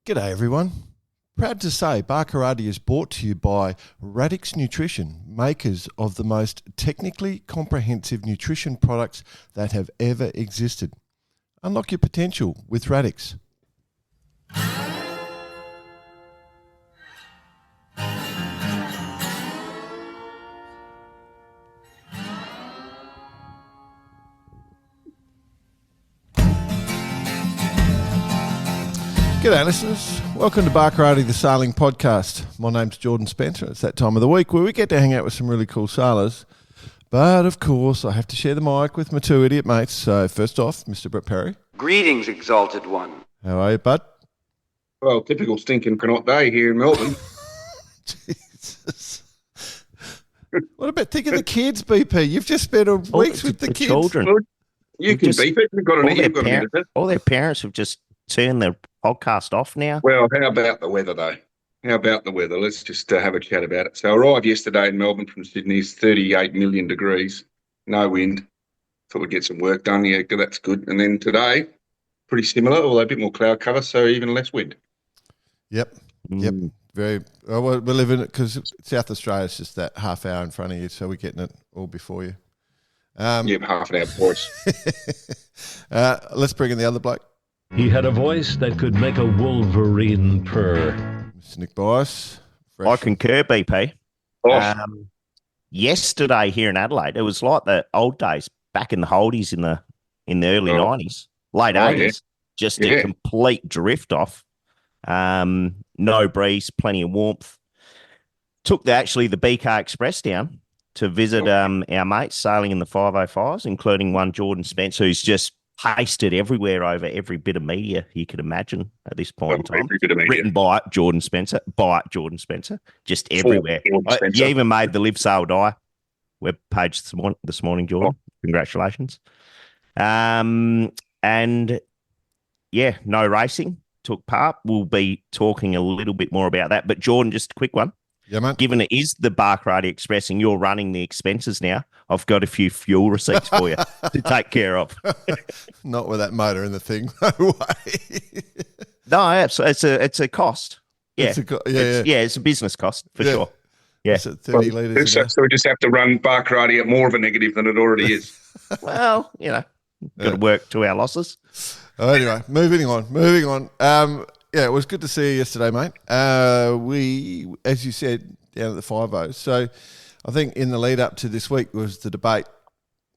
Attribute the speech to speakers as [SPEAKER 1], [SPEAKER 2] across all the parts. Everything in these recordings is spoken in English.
[SPEAKER 1] G'day everyone. Proud to say Barkarati is brought to you by Radix Nutrition, makers of the most technically comprehensive nutrition products that have ever existed. Unlock your potential with Radix. G'day listeners, welcome to Barkarati the Sailing Podcast. My name's Jordan Spencer. It's that time of the week where we get to hang out with some really cool sailors. But of course I have to share the mic with my two idiot mates. So first off, Mr. Brett Perry.
[SPEAKER 2] Greetings, exalted one.
[SPEAKER 1] How are you, bud?
[SPEAKER 3] Well, typical stinking Connaught day here in Melbourne.
[SPEAKER 1] Jesus. What about thinking of the kids, BP? You've just spent weeks with the kids.
[SPEAKER 4] Children.
[SPEAKER 3] Well, you can beep it. You've got
[SPEAKER 4] All their parents have just turned their podcast off now.
[SPEAKER 3] Well, how about the weather, though? How about the weather? Let's just have a chat about it. So I arrived yesterday in Melbourne from Sydney. It's 38 million degrees, no wind. Thought we'd get some work done. Yeah, that's good. And then today, pretty similar, although a bit more cloud cover, so even less wind.
[SPEAKER 1] Yep. Very. Well, we're living it because South Australia's just that half hour in front of you, so we're getting it all before you.
[SPEAKER 3] Half an hour before us.
[SPEAKER 1] Let's bring in the other bloke.
[SPEAKER 5] He had a voice that could make a wolverine purr.
[SPEAKER 1] Mr. Nick Bice.
[SPEAKER 4] I concur, BP.
[SPEAKER 3] Oh.
[SPEAKER 4] Yesterday here in Adelaide, it was like the old days, back in the oldies in the early 90s, late 80s, just a complete drift off. No breeze, plenty of warmth. Took the BK Express down to visit our mates sailing in the 505s, including one Jordan Spencer, who's just pasted everywhere over every bit of media you could imagine at this point in time. Written by Jordan Spencer, just everywhere. You even made the Live Sail Die web page this morning, Jordan. Congratulations. And yeah, no racing took part. We'll be talking a little bit more about that. But Jordan, just a quick one.
[SPEAKER 1] Yeah, mate.
[SPEAKER 4] Given it is the Barkarati Express and you're running the expenses now, I've got a few fuel receipts for you to take care of.
[SPEAKER 1] Not with that motor in the thing, no way.
[SPEAKER 4] No, it's a cost. Yeah, it's a business cost for sure. Yeah,
[SPEAKER 1] it's 30 litres.
[SPEAKER 3] So we just have to run Barkarati at more of a negative than it already is.
[SPEAKER 4] Well, got to work to our losses.
[SPEAKER 1] Anyway, moving on. Yeah, it was good to see you yesterday, mate. We, as you said, down at the 5-0. So I think in the lead up to this week was the debate,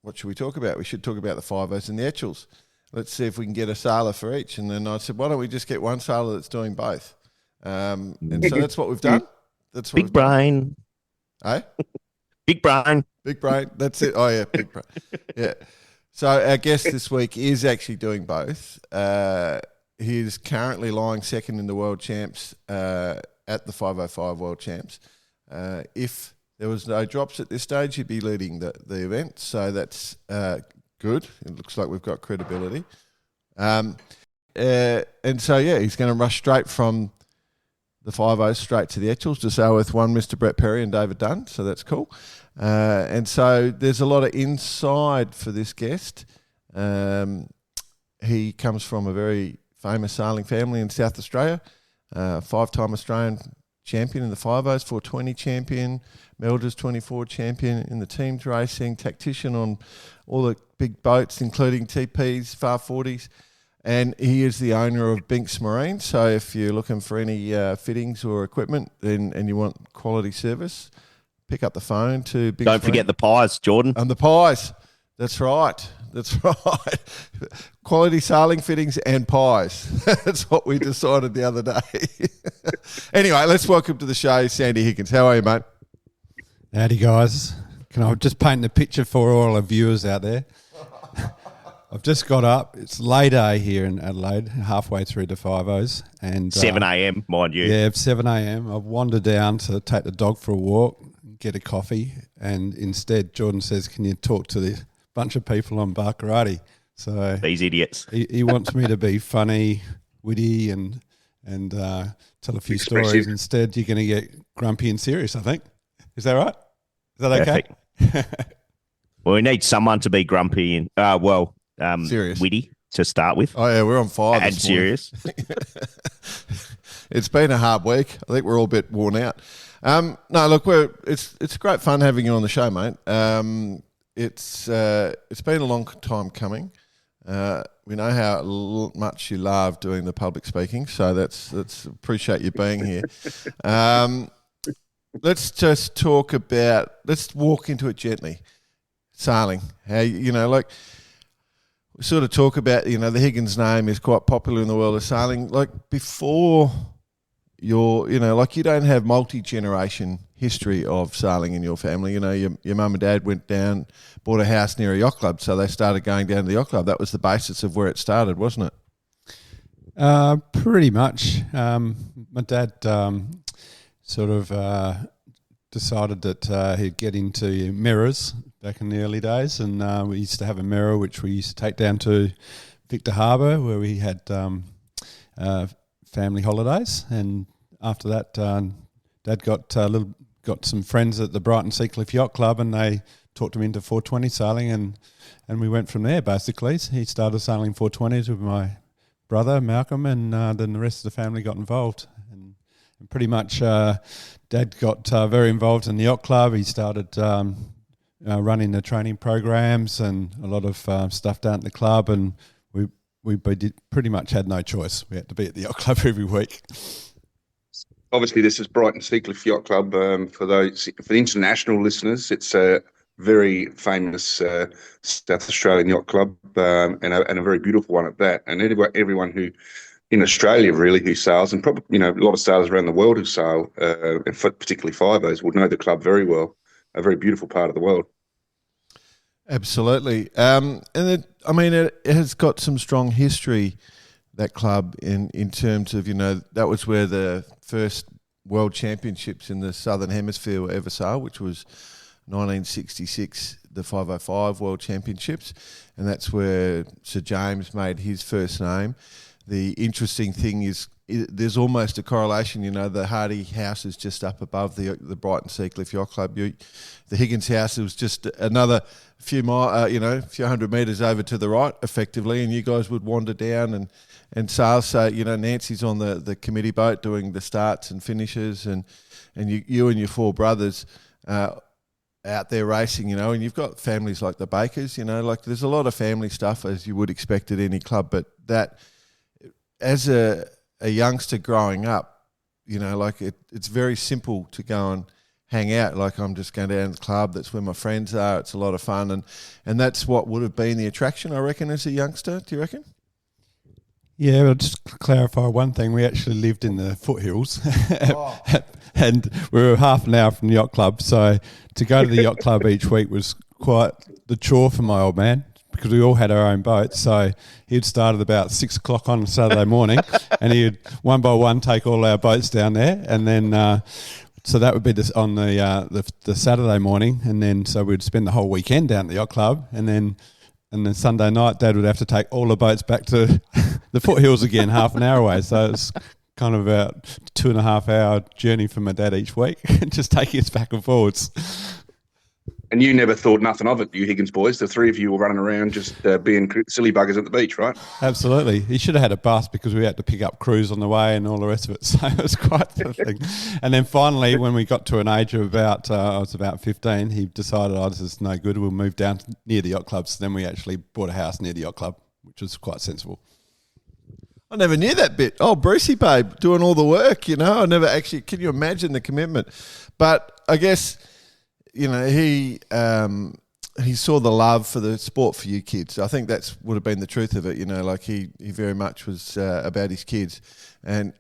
[SPEAKER 1] what should we talk about? We should talk about the 5-0s and the Etchells. Let's see if we can get a sailor for each. And then I said, why don't we just get one sailor that's doing both? And so that's what we've done. That's what
[SPEAKER 4] Big brain.
[SPEAKER 1] Eh?
[SPEAKER 4] Big brain.
[SPEAKER 1] Big brain. That's it. Oh, yeah, big brain. Yeah. So our guest this week is actually doing both. He's currently lying second in the World Champs at the 505 World Champs. If there was no drops at this stage, he'd be leading the event. So that's good. It looks like we've got credibility. And so, yeah, he's going to rush straight from the 5-0 straight to the Etchells to sail with one Mr. Brett Perry and David Dunn. So that's cool. And so there's a lot of inside for this guest. He comes from a very famous sailing family in South Australia, 5-time Australian champion in the 5-0s, 420 champion, Melders 24 champion in the teams racing, tactician on all the big boats, including TPs, Far 40s, and he is the owner of Binks Marine. So if you're looking for any fittings or equipment and you want quality service, pick up the phone to Binks
[SPEAKER 4] Don't forget the pies, Jordan.
[SPEAKER 1] And the pies. That's right. Quality sailing fittings and pies. That's what we decided the other day. Anyway, let's welcome to the show Sandy Higgins. How are you, mate?
[SPEAKER 6] Howdy, guys. Can I just paint the picture for all our viewers out there? I've just got up. It's lay day here in Adelaide, halfway through the 5-0s. And
[SPEAKER 4] 7 a.m, mind you.
[SPEAKER 6] Yeah, 7 a.m. I've wandered down to take the dog for a walk, get a coffee, and instead Jordan says, can you talk to the bunch of people on Barkarati? So
[SPEAKER 4] these idiots.
[SPEAKER 6] He wants me to be funny, witty, and tell a few stories. Instead, you're going to get grumpy and serious, I think. Is that right? Is that okay?
[SPEAKER 4] Well, we need someone to be grumpy and
[SPEAKER 1] serious,
[SPEAKER 4] witty to start with.
[SPEAKER 1] Oh yeah, we're on fire.
[SPEAKER 4] And serious.
[SPEAKER 1] It's been a hard week. I think we're all a bit worn out. No, look, it's great fun having you on the show, mate. It's been a long time coming. We know how much you love doing the public speaking, so that's appreciate you being here. Let's just talk about. Let's walk into it gently. Sailing, how we sort of talk about, the Higgins name is quite popular in the world of sailing. Like before, you don't have multi-generation history of sailing in your family. Your mum and dad went down, bought a house near a yacht club, so they started going down to the yacht club. That was the basis of where it started, wasn't it?
[SPEAKER 6] Pretty much. My dad sort of decided that he'd get into mirrors back in the early days, and we used to have a mirror which we used to take down to Victor Harbour where we had family holidays. And after that, Dad got some friends at the Brighton Seacliff Yacht Club, and they talked him into 420 sailing, and we went from there basically. He started sailing 420s with my brother Malcolm, and then the rest of the family got involved. And pretty much Dad got very involved in the yacht club. He started running the training programs and a lot of stuff down at the club, and we pretty much had no choice. We had to be at the yacht club every week.
[SPEAKER 3] Obviously, this is Brighton Seacliff Yacht Club. For the international listeners, it's a very famous South Australian yacht club, and a very beautiful one at that. And everyone who in Australia really who sails, and probably a lot of sailors around the world who sail, particularly fivos, would know the club very well. A very beautiful part of the world.
[SPEAKER 1] Absolutely, and it has got some strong history. That club in terms of that was where the first World Championships in the Southern Hemisphere were ever sailed, which was 1966, the 505 World Championships, and that's where Sir James made his first name. The interesting thing is there's almost a correlation. The Hardy house is just up above the Brighton Seacliff Yacht Club. The Higgins house was just another few hundred metres over to the right, effectively, and you guys would wander down and sail. So Nancy's on the committee boat doing the starts and finishes, and you and your four brothers out there racing. And you've got families like the Bakers. Like there's a lot of family stuff as you would expect at any club, but that as a youngster growing up, it's very simple to go and hang out. Like I'm just going down to the club. That's where my friends are. It's a lot of fun, and that's what would have been the attraction, I reckon, as a youngster. Do you reckon?
[SPEAKER 6] Yeah, but just to clarify one thing, we actually lived in the foothills, and we were half an hour from the yacht club. So to go to the yacht club each week was quite the chore for my old man, because we all had our own boats. So he'd start at about 6 o'clock on a Saturday morning, and he'd one by one take all our boats down there, and then so that would be on the Saturday morning, and then so we'd spend the whole weekend down at the yacht club, and then Sunday night Dad would have to take all the boats back to the foothills again, half an hour away. So it's kind of about 2.5 hour journey for my dad each week, just taking us back and forwards.
[SPEAKER 3] And you never thought nothing of it, you Higgins boys. The three of you were running around just being silly buggers at the beach, right?
[SPEAKER 6] Absolutely. He should have had a bus because we had to pick up crews on the way and all the rest of it. So it was quite the thing. And then finally, when we got to an age of about, I was about 15, he decided, this is no good. We'll move down near the yacht club. So then we actually bought a house near the yacht club, which was quite sensible.
[SPEAKER 1] I never knew that bit. Oh, Brucey babe, doing all the work, I never actually, can you imagine the commitment? But I guess, he saw the love for the sport for you kids. I think that's would have been the truth of it. Like he very much was about his kids, and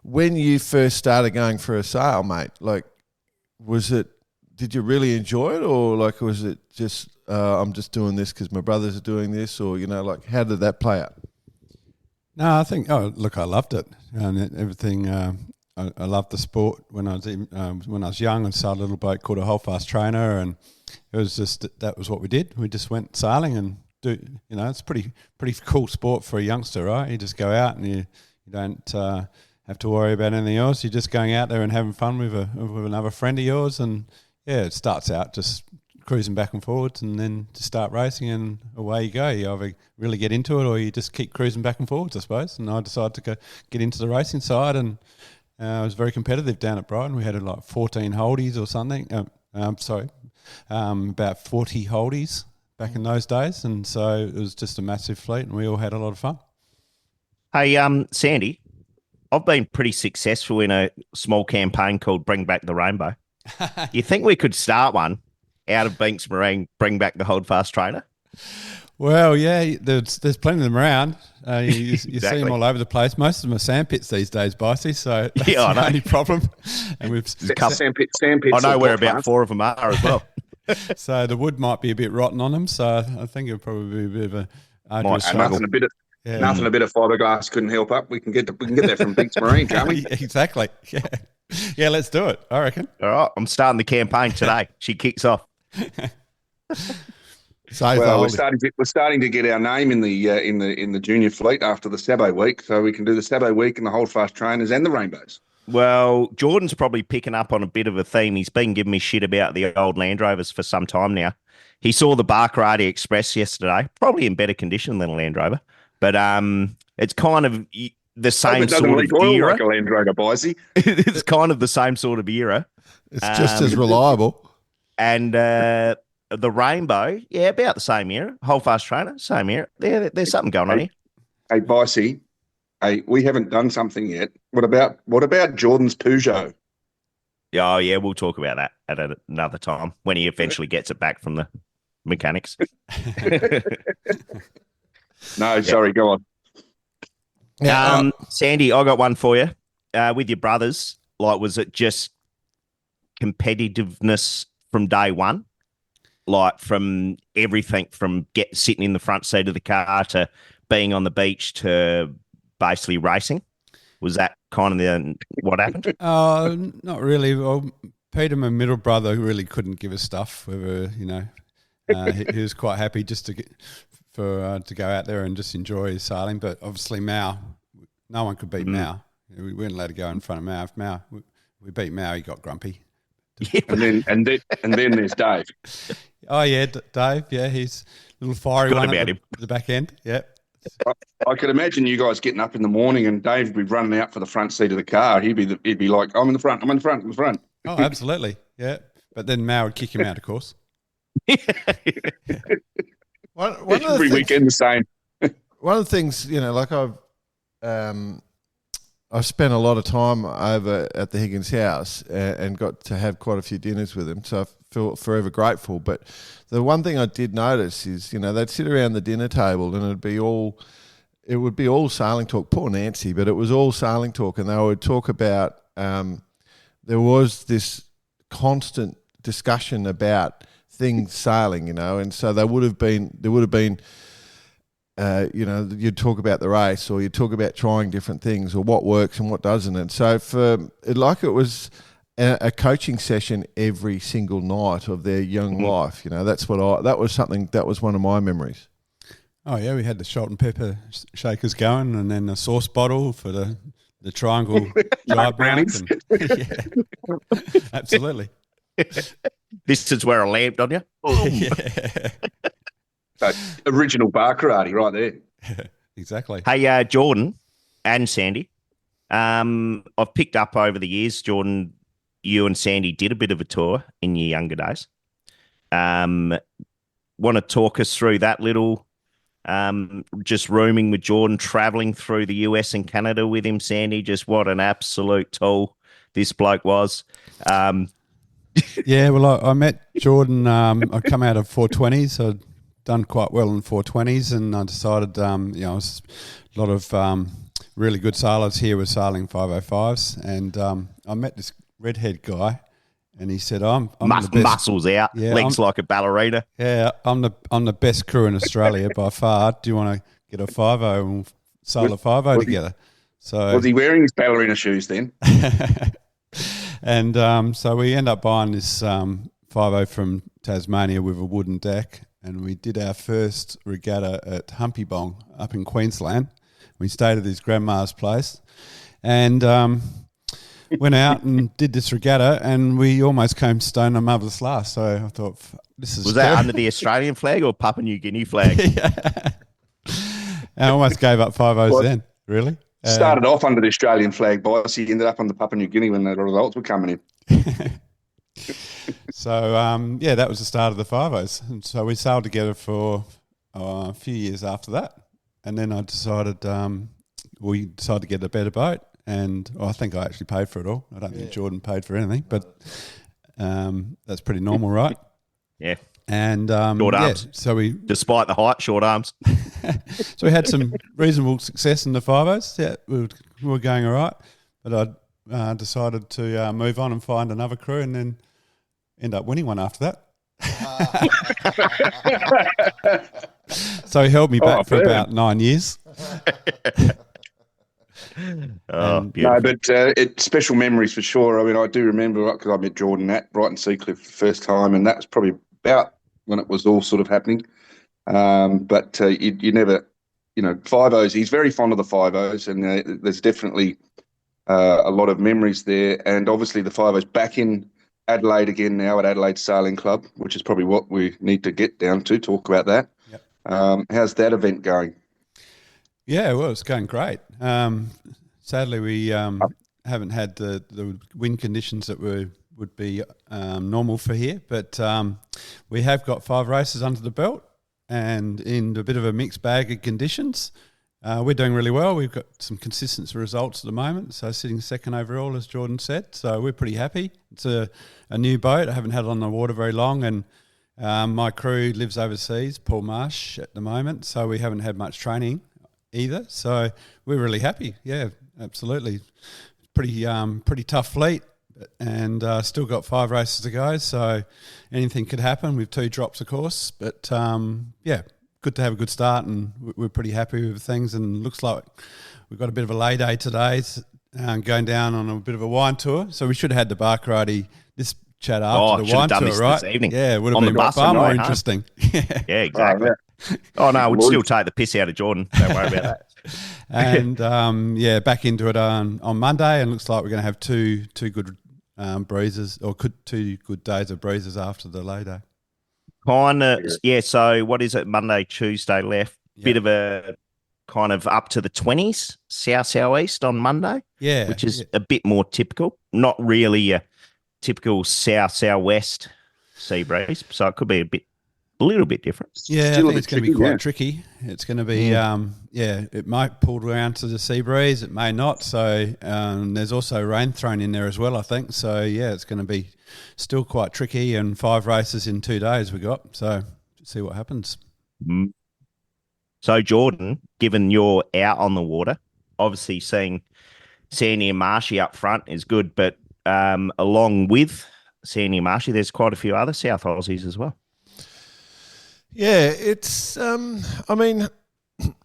[SPEAKER 1] when you first started going for a sail, mate, like did you really enjoy it, or like was it just I'm just doing this because my brothers are doing this, or like how did that play out?
[SPEAKER 6] No, I think I loved it and everything. I loved the sport when I was young. I started a little boat called a Holdfast Trainer, and it was just that was what we did. We just went sailing and it's pretty cool sport for a youngster, right? You just go out and you don't have to worry about anything else. You're just going out there and having fun with another friend of yours, and yeah, it starts out just cruising back and forwards, and then to start racing, and away you go. You either really get into it, or you just keep cruising back and forwards, I suppose. And I decided to get into the racing side, and it was very competitive down at Brighton. We had like 14 holdies or something. About 40 holdies back in those days, and so it was just a massive fleet, and we all had a lot of fun.
[SPEAKER 4] Hey, Sandy, I've been pretty successful in a small campaign called Bring Back the Rainbow. You think we could start one out of Binks Marine, bring back the Holdfast trainer?
[SPEAKER 6] Well, yeah, there's plenty of them around. You
[SPEAKER 4] Exactly.
[SPEAKER 6] see them all over the place. Most of them are sandpits these days, Bicey, so that's
[SPEAKER 4] Yeah, I
[SPEAKER 6] the
[SPEAKER 4] know.
[SPEAKER 6] only problem. And we've
[SPEAKER 3] Sandpits.
[SPEAKER 4] I know where about 4 of them are as well.
[SPEAKER 6] so the wood might be a bit rotten on them, so I think it'll probably be a bit of a arduous struggle.
[SPEAKER 3] Nothing a bit of fiberglass couldn't help up. We can get that from Binks Marine, can't we?
[SPEAKER 6] Exactly. Yeah, let's do it, I reckon.
[SPEAKER 4] All right, I'm starting the campaign today. She kicks off.
[SPEAKER 3] Well, we're starting to get our name in the junior fleet after the Sabo week, so we can do the Sabo week and the Holdfast trainers and the rainbows.
[SPEAKER 4] Well, Jordan's probably picking up on a bit of a theme. He's been giving me shit about the old Land Rovers for some time now. He saw the Barkarati Express yesterday, probably in better condition than a Land Rover, but it's kind of the same sort of era.
[SPEAKER 3] Like a Land Rover, Bicey.
[SPEAKER 4] It's kind of the same sort of era.
[SPEAKER 1] It's just as reliable.
[SPEAKER 4] And the Rainbow, yeah, about the same era. Holdfast trainer, same era. There's something going on here.
[SPEAKER 3] Hey, Bicey, we haven't done something yet. What about Jordan's Peugeot?
[SPEAKER 4] Oh, yeah, we'll talk about that at another time when he eventually gets it back from the mechanics.
[SPEAKER 3] No, sorry, go on.
[SPEAKER 4] Sandy, I got one for you. With your brothers, like, was it just competitiveness from day one? Like, from everything from sitting in the front seat of the car to being on the beach to basically racing? Was that kind of what happened?
[SPEAKER 6] Not really. Well, Peter, my middle brother, really couldn't give a stuff. We were, he was quite happy just to go out there and just enjoy his sailing. But obviously, Mao, no one could beat Mao. We weren't allowed to go in front of Mao. If we beat Mao, he got grumpy.
[SPEAKER 4] Yeah.
[SPEAKER 3] And then there's Dave.
[SPEAKER 6] Oh yeah, Dave. Yeah, he's a little fiery one
[SPEAKER 4] about
[SPEAKER 6] at the back end. Yeah.
[SPEAKER 3] I could imagine you guys getting up in the morning and Dave would be running out for the front seat of the car. He'd be like, I'm in the front.
[SPEAKER 6] Oh, absolutely. Yeah. But then Mao would kick him out, of course.
[SPEAKER 3] Every weekend the same.
[SPEAKER 1] One of the things, like I've spent a lot of time over at the Higgins house and got to have quite a few dinners with him, so I feel forever grateful. But the one thing I did notice is, they'd sit around the dinner table and it would be all sailing talk. Poor Nancy, but it was all sailing talk, and they would talk about there was this constant discussion about things sailing, and so there would have been. You'd talk about the race, or you'd talk about trying different things, or what works and what doesn't. And so it was a coaching session every single night of their young life. That was one of my memories.
[SPEAKER 6] Oh yeah, we had the salt and pepper shakers going, and then a sauce bottle for the triangle dry brownies. Yeah. Absolutely.
[SPEAKER 4] This is where I lamped on you.
[SPEAKER 6] Yeah.
[SPEAKER 3] Original bar karate right there.
[SPEAKER 6] Exactly.
[SPEAKER 4] Hey, Jordan and Sandy, I've picked up over the years, Jordan, you and Sandy did a bit of a tour in your younger days. Want to talk us through that little, just rooming with Jordan, traveling through the US and Canada with him, Sandy, just what an absolute tool this bloke was.
[SPEAKER 6] Yeah, well, I met Jordan, I come out of 420s, so done quite well in 420s, and I decided, a lot of really good sailors here were sailing 505s, and I met this redhead guy, and he said, "I'm the best."
[SPEAKER 4] Muscles out, legs like a ballerina.
[SPEAKER 6] Yeah, I'm the best crew in Australia by far. Do you want to get a 50 and sail a 50 together? So
[SPEAKER 3] was he wearing his ballerina shoes then?
[SPEAKER 6] And so we end up buying this 50 from Tasmania with a wooden deck. And we did our first regatta at Humpy Bong up in Queensland. We stayed at his grandma's place. And went out and did this regatta, and we almost came stone and marvellous last. So I thought, this is
[SPEAKER 4] Was that under the Australian flag or Papua New Guinea flag?
[SPEAKER 6] I almost gave up 5-0s then, really.
[SPEAKER 3] Started off under the Australian flag, boys. He ended up on the Papua New Guinea when the results were coming in.
[SPEAKER 6] So, that was the start of the 5-0s. And so we sailed together for a few years after that. And then I decided, we decided to get a better boat. And I think I actually paid for it all. I don't think Jordan paid for anything, but that's pretty normal, right?
[SPEAKER 4] Yeah.
[SPEAKER 6] And
[SPEAKER 4] short arms.
[SPEAKER 6] So
[SPEAKER 4] despite the height, short arms.
[SPEAKER 6] So we had some reasonable success in the 5-0s. Yeah, we were going all right. But I decided to move on and find another crew, and then end up winning one after that. So he held me back for about 9 years.
[SPEAKER 3] No, but it's special memories for sure. I mean, I do remember because I met Jordan at Brighton Seacliff the first time, and that was probably about when it was all sort of happening. But you never, 5-0s. He's very fond of the 5-0s, and there's definitely a lot of memories there. And obviously the 5-0s back in Adelaide again now at Adelaide Sailing Club, which is probably what we need to get down to, talk about that. Yep. How's that event going?
[SPEAKER 6] Yeah, well, it's going great. Sadly, we haven't had the wind conditions that would be normal for here, but we have got 5 races under the belt and in a bit of a mixed bag of conditions. We're doing really well. We've got some consistent results at the moment, so sitting second overall, as Jordan said, so we're pretty happy. It's a new boat. I haven't had it on the water very long, and my crew lives overseas, Paul Marsh, at the moment, so we haven't had much training either, so we're really happy. Yeah, absolutely. Pretty tough fleet, and still got 5 races to go, so anything could happen with 2 drops, of course, but good to have a good start, and we're pretty happy with things, and looks like we've got a bit of a lay day today, going down on a bit of a wine tour, so we should have had the Barkarati this chat after the wine tour, right?
[SPEAKER 4] This evening.
[SPEAKER 6] Yeah, it would have been far more interesting.
[SPEAKER 4] Yeah, exactly. Oh, no, we'd still take the piss out of Jordan. Don't worry about that.
[SPEAKER 6] And, back into it on Monday, and looks like we're going to have two good breezes, or 2 good days of breezes after the lay day.
[SPEAKER 4] So what is it? Monday, Tuesday left. Yep. Bit of a kind of up to the 20s, south-southeast on Monday.
[SPEAKER 6] Yeah.
[SPEAKER 4] Which is a bit more typical. Not really a typical south-southwest sea breeze. So it could be a little bit different.
[SPEAKER 6] Yeah, I think it's going to be quite tricky. It's going to be, it might pull around to the sea breeze. It may not. So there's also rain thrown in there as well, I think. So, it's going to be still quite tricky, and 5 races in 2 days we got. So see what happens.
[SPEAKER 4] Mm. So, Jordan, given you're out on the water, obviously seeing Sandy and Marshy up front is good, but along with Sandy and Marshy, there's quite a few other South Aussies as well.
[SPEAKER 1] Yeah, it's,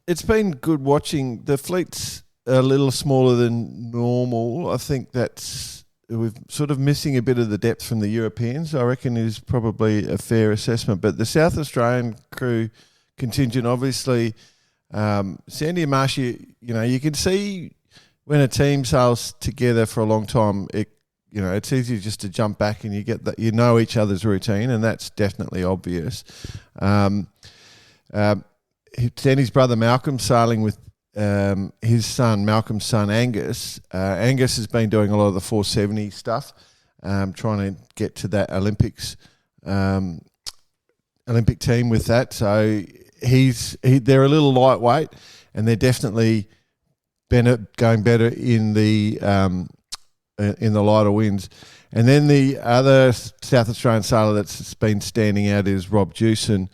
[SPEAKER 1] it's been good watching. The fleet's a little smaller than normal. I think we're sort of missing a bit of the depth from the Europeans, I reckon, is probably a fair assessment. But the South Australian crew contingent, obviously, Sandy and Marshy, you can see when a team sails together for a long time, it's easy just to jump back and you get that, each other's routine, and that's definitely obvious. Sandy's brother Malcolm sailing with his son, Malcolm's son Angus. Angus has been doing a lot of the 470 stuff, trying to get to that Olympic team with that. So they're a little lightweight, and they're definitely going better in the lighter winds. And then the other South Australian sailor that's been standing out is Rob Jewson,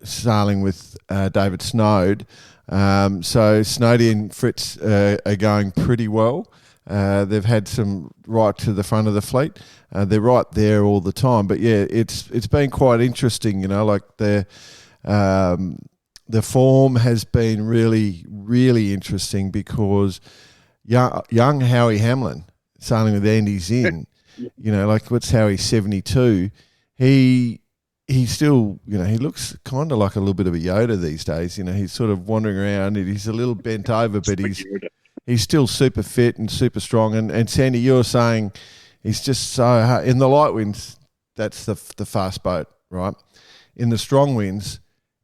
[SPEAKER 1] sailing with David Snowd. So Snowdy and Fritz are going pretty well. They've had some right to the front of the fleet. They're right there all the time. But yeah, it's been quite interesting. The form has been really, really interesting, because young Howie Hamlin sailing with Andy Zinn, what's Howie, 72? He still, he looks kind of like a little bit of a Yoda these days. He's sort of wandering around and he's a little bent over, but he's still super fit and super strong. And Sandy, you're saying he's just so hard. In the light winds, that's the fast boat, right? In the strong winds,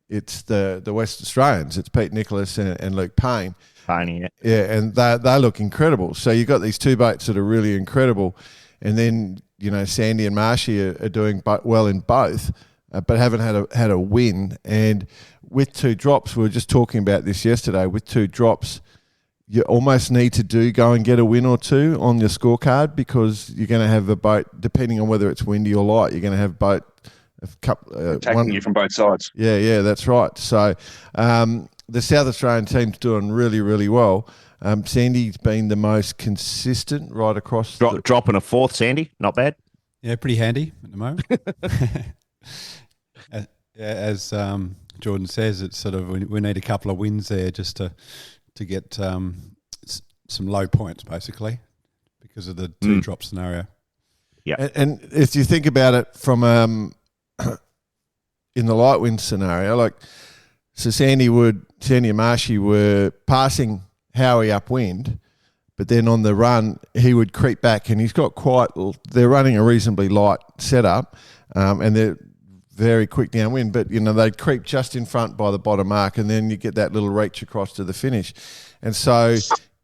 [SPEAKER 1] it's the West Australians. It's Pete Nicholas and Luke Payne. Yeah, and they look incredible. So you've got these two boats that are really incredible. And then, Sandy and Marshy are doing well in both, but haven't had a win. And with two drops, we were just talking about this yesterday, with two drops, you almost need to go and get a win or two on your scorecard, because you're going to have a boat, depending on whether it's windy or light, you're going to have boat
[SPEAKER 3] attacking you from both sides.
[SPEAKER 1] Yeah, that's right. So the South Australian team's doing really, really well. Sandy's been the most consistent right across.
[SPEAKER 4] Dropping a fourth, Sandy, not bad.
[SPEAKER 6] Yeah, pretty handy at the moment. As Jordan says, it's sort of we need a couple of wins there just to get some low points, basically, because of the two drop scenario.
[SPEAKER 4] Yeah,
[SPEAKER 1] and if you think about it from in the light wind scenario, like, so Sandy and Marshy were passing Howie upwind, but then on the run he would creep back, and he's got they're running a reasonably light setup, and they're very quick downwind, but they'd creep just in front by the bottom mark, and then you get that little reach across to the finish. And so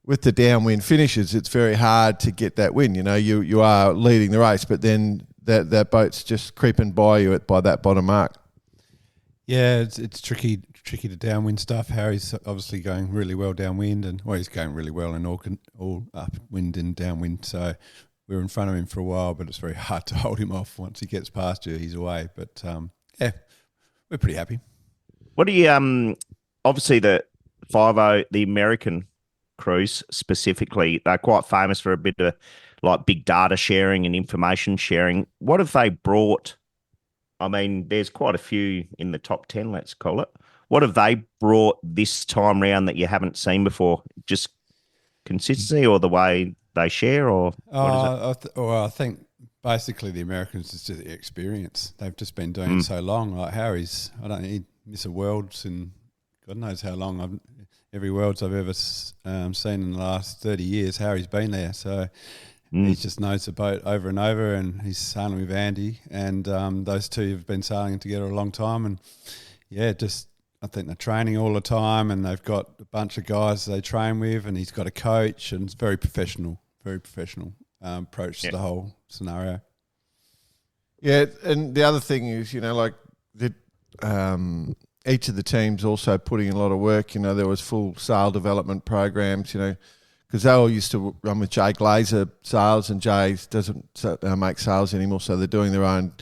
[SPEAKER 1] with the downwind finishes, it's very hard to get that win. You are leading the race, but then that boat's just creeping by you by that bottom mark.
[SPEAKER 6] Yeah, it's tricky to downwind stuff. Harry's obviously going really well downwind, and he's going really well in all upwind and downwind. So we were in front of him for a while, but it's very hard to hold him off. Once he gets past you, he's away. But yeah, we're pretty happy.
[SPEAKER 4] What do you obviously the 50, the American cruise specifically, they're quite famous for a bit of like big data sharing and information sharing. What have they brought? I mean, there's quite a few in the top 10, let's call it. What have they brought this time round that you haven't seen before? Just consistency, or the way they share, or what is it?
[SPEAKER 6] I think basically the Americans is just the experience. They've just been doing it so long. Like Harry's, I don't think he'd miss a Worlds in God knows how long. Every Worlds I've ever seen in the last 30 years, Harry's been there. So he just knows the boat over and over, and he's sailing with Andy, and those two have been sailing together a long time. And yeah, I think they're training all the time, and they've got a bunch of guys they train with, and he's got a coach, and it's very professional approach to the whole scenario.
[SPEAKER 1] Yeah, and the other thing is, like each of the teams also putting in a lot of work. There was full sail development programs, because they all used to run with Jay Glazer sails, and Jay doesn't make sails anymore, so they're doing their own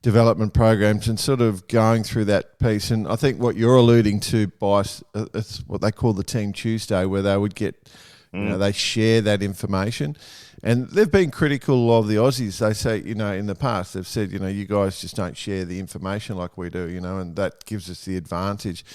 [SPEAKER 1] development programs and sort of going through that piece. And I think what you're alluding to, Bice, it's what they call the Team Tuesday, where they would get, they share that information. And they've been critical of the Aussies. They say, in the past, they've said, you guys just don't share the information like we do, and that gives us the advantage.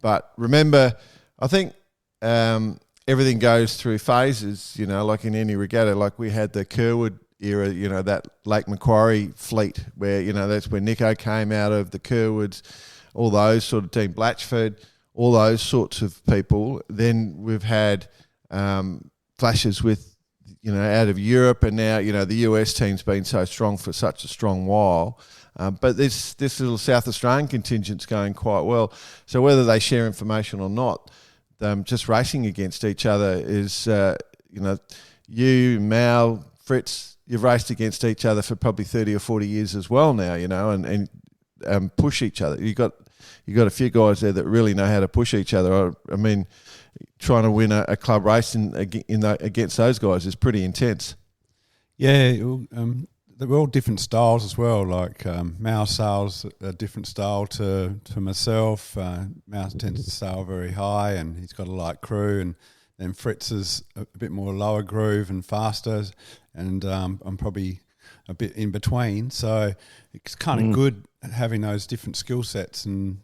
[SPEAKER 1] But remember, I think everything goes through phases, like in any regatta. Like we had the Kerwood era, that Lake Macquarie fleet where, that's where Nico came out of, the Kerwoods, all those sort of team, Blatchford, all those sorts of people. Then we've had flashes with, out of Europe, and now, the US team's been so strong for such a strong while. But this little South Australian contingent's going quite well. So whether they share information or not, just racing against each other is, you, Mal, Fritz, you've raced against each other for probably 30 or 40 years as well now, and push each other. You got a few guys there that really know how to push each other. I mean, trying to win a club race against those guys is pretty intense.
[SPEAKER 6] Yeah, they're all different styles as well. Like Mal sails a different style to myself. Mal tends to sail very high, and he's got a light crew, and then Fritz is a bit more lower groove and faster, and I'm probably a bit in between. So it's kind of good having those different skill sets, and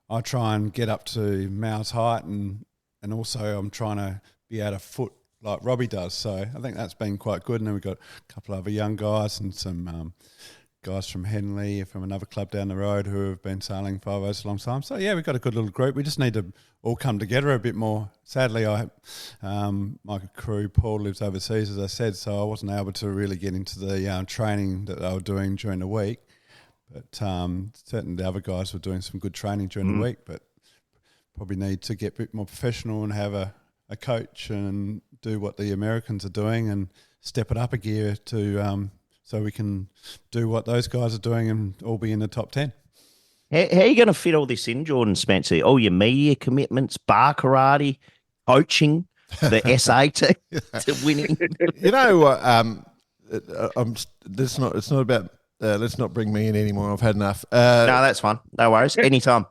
[SPEAKER 6] I try and get up to Mal's height, and also I'm trying to be out of foot like Robbie does. So I think that's been quite good. And then we've got a couple of other young guys and some guys from Henley, from another club down the road who have been sailing 5-0s a long time. So, yeah, we've got a good little group. We just need to all come together a bit more. Sadly, my crew, Paul, lives overseas, as I said, so I wasn't able to really get into the training that they were doing during the week. But certainly the other guys were doing some good training during the week, but probably need to get a bit more professional and have a coach and do what the Americans are doing and step it up a gear to so we can do what those guys are doing and all be in the top 10.
[SPEAKER 4] How are you going to fit all this in, Jordan Spencer? All your media commitments, bar karate, coaching, the SA to winning.
[SPEAKER 1] You know what? It's not about. Let's not bring me in anymore. I've had enough.
[SPEAKER 4] No, that's fine. No worries. Anytime.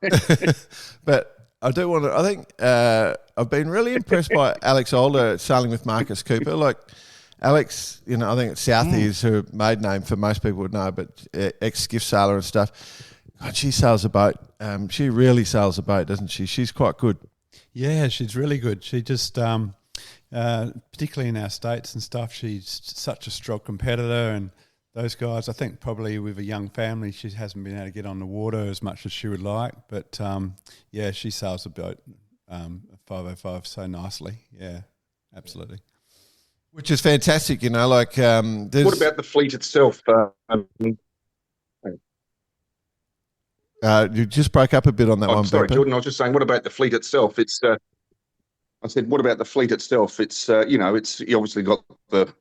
[SPEAKER 1] But I do want to. I think I've been really impressed by Alex Older sailing with Marcus Cooper. Like Alex, you know, I think Southie is her maiden name for most people would know, but ex-skiff sailor and stuff. God, she sails a boat. She really sails a boat, doesn't she? She's quite good.
[SPEAKER 6] Yeah, she's really good. She just, particularly in our states and stuff, she's such a strong competitor. And those guys, I think probably with a young family, she hasn't been able to get on the water as much as she would like. But, yeah, she sails a boat, 505 so nicely. Yeah, absolutely.
[SPEAKER 1] Which is fantastic, you know, like...
[SPEAKER 3] what about the fleet itself?
[SPEAKER 1] You just broke up a bit on that one.
[SPEAKER 3] Sorry,
[SPEAKER 1] Beppe.
[SPEAKER 3] Jordan, I was just saying, what about the fleet itself? I said, what about the fleet itself? It's, you obviously got the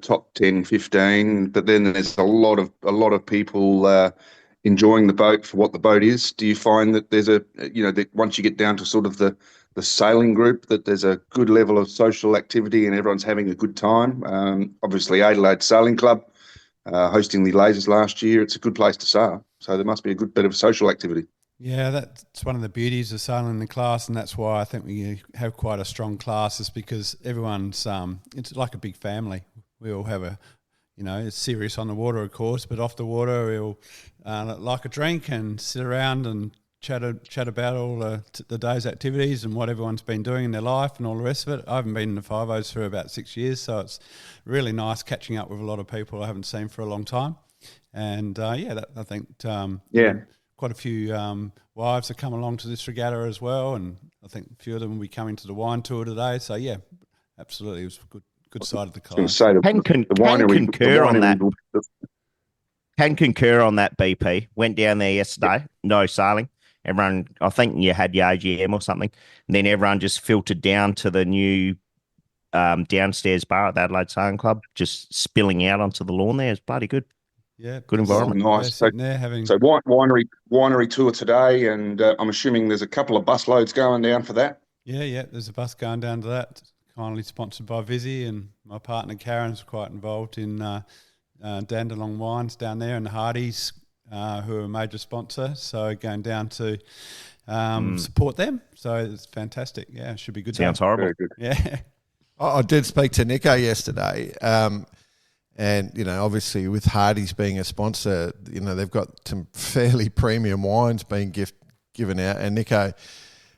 [SPEAKER 3] top 10, 15, but then there's a lot of people enjoying the boat for what the boat is. Do you find that there's that once you get down to sort of the sailing group, that there's a good level of social activity and everyone's having a good time? Obviously, Adelaide Sailing Club hosting the Lasers last year, it's a good place to sail. So there must be a good bit of social activity.
[SPEAKER 6] Yeah, that's one of the beauties of sailing the class, and that's why I think we have quite a strong class, is because everyone's it's like a big family. We all have it's serious on the water, of course, but off the water we'll like a drink and sit around and chat about all the day's activities and what everyone's been doing in their life and all the rest of it. I haven't been in the 5-0s for about 6 years, so it's really nice catching up with a lot of people I haven't seen for a long time. And I think quite a few wives have come along to this regatta as well, and I think a few of them will be coming to the wine tour today. So yeah, absolutely, it was a good side of the class.
[SPEAKER 4] Can concur on that. Can concur on that. BP went down there yesterday. No sailing. Everyone, I think you had your AGM or something, and then everyone just filtered down to the new downstairs bar at the Adelaide Sailing Club, just spilling out onto the lawn there. It's bloody good.
[SPEAKER 6] Yeah,
[SPEAKER 4] good environment.
[SPEAKER 3] Nice. So winery tour today, and I'm assuming there's a couple of bus loads going down for that.
[SPEAKER 6] Yeah, there's a bus going down to that. Kindly sponsored by Vizzy, and my partner Karen's quite involved in Dandenong Wines down there, and the Hardys, who are a major sponsor. So going down to support them. So it's fantastic. Yeah, it should be good.
[SPEAKER 4] Sounds horrible.
[SPEAKER 3] Very good.
[SPEAKER 6] Yeah.
[SPEAKER 1] I did speak to Nico yesterday. And, obviously with Hardy's being a sponsor, they've got some fairly premium wines being given out. And Nico,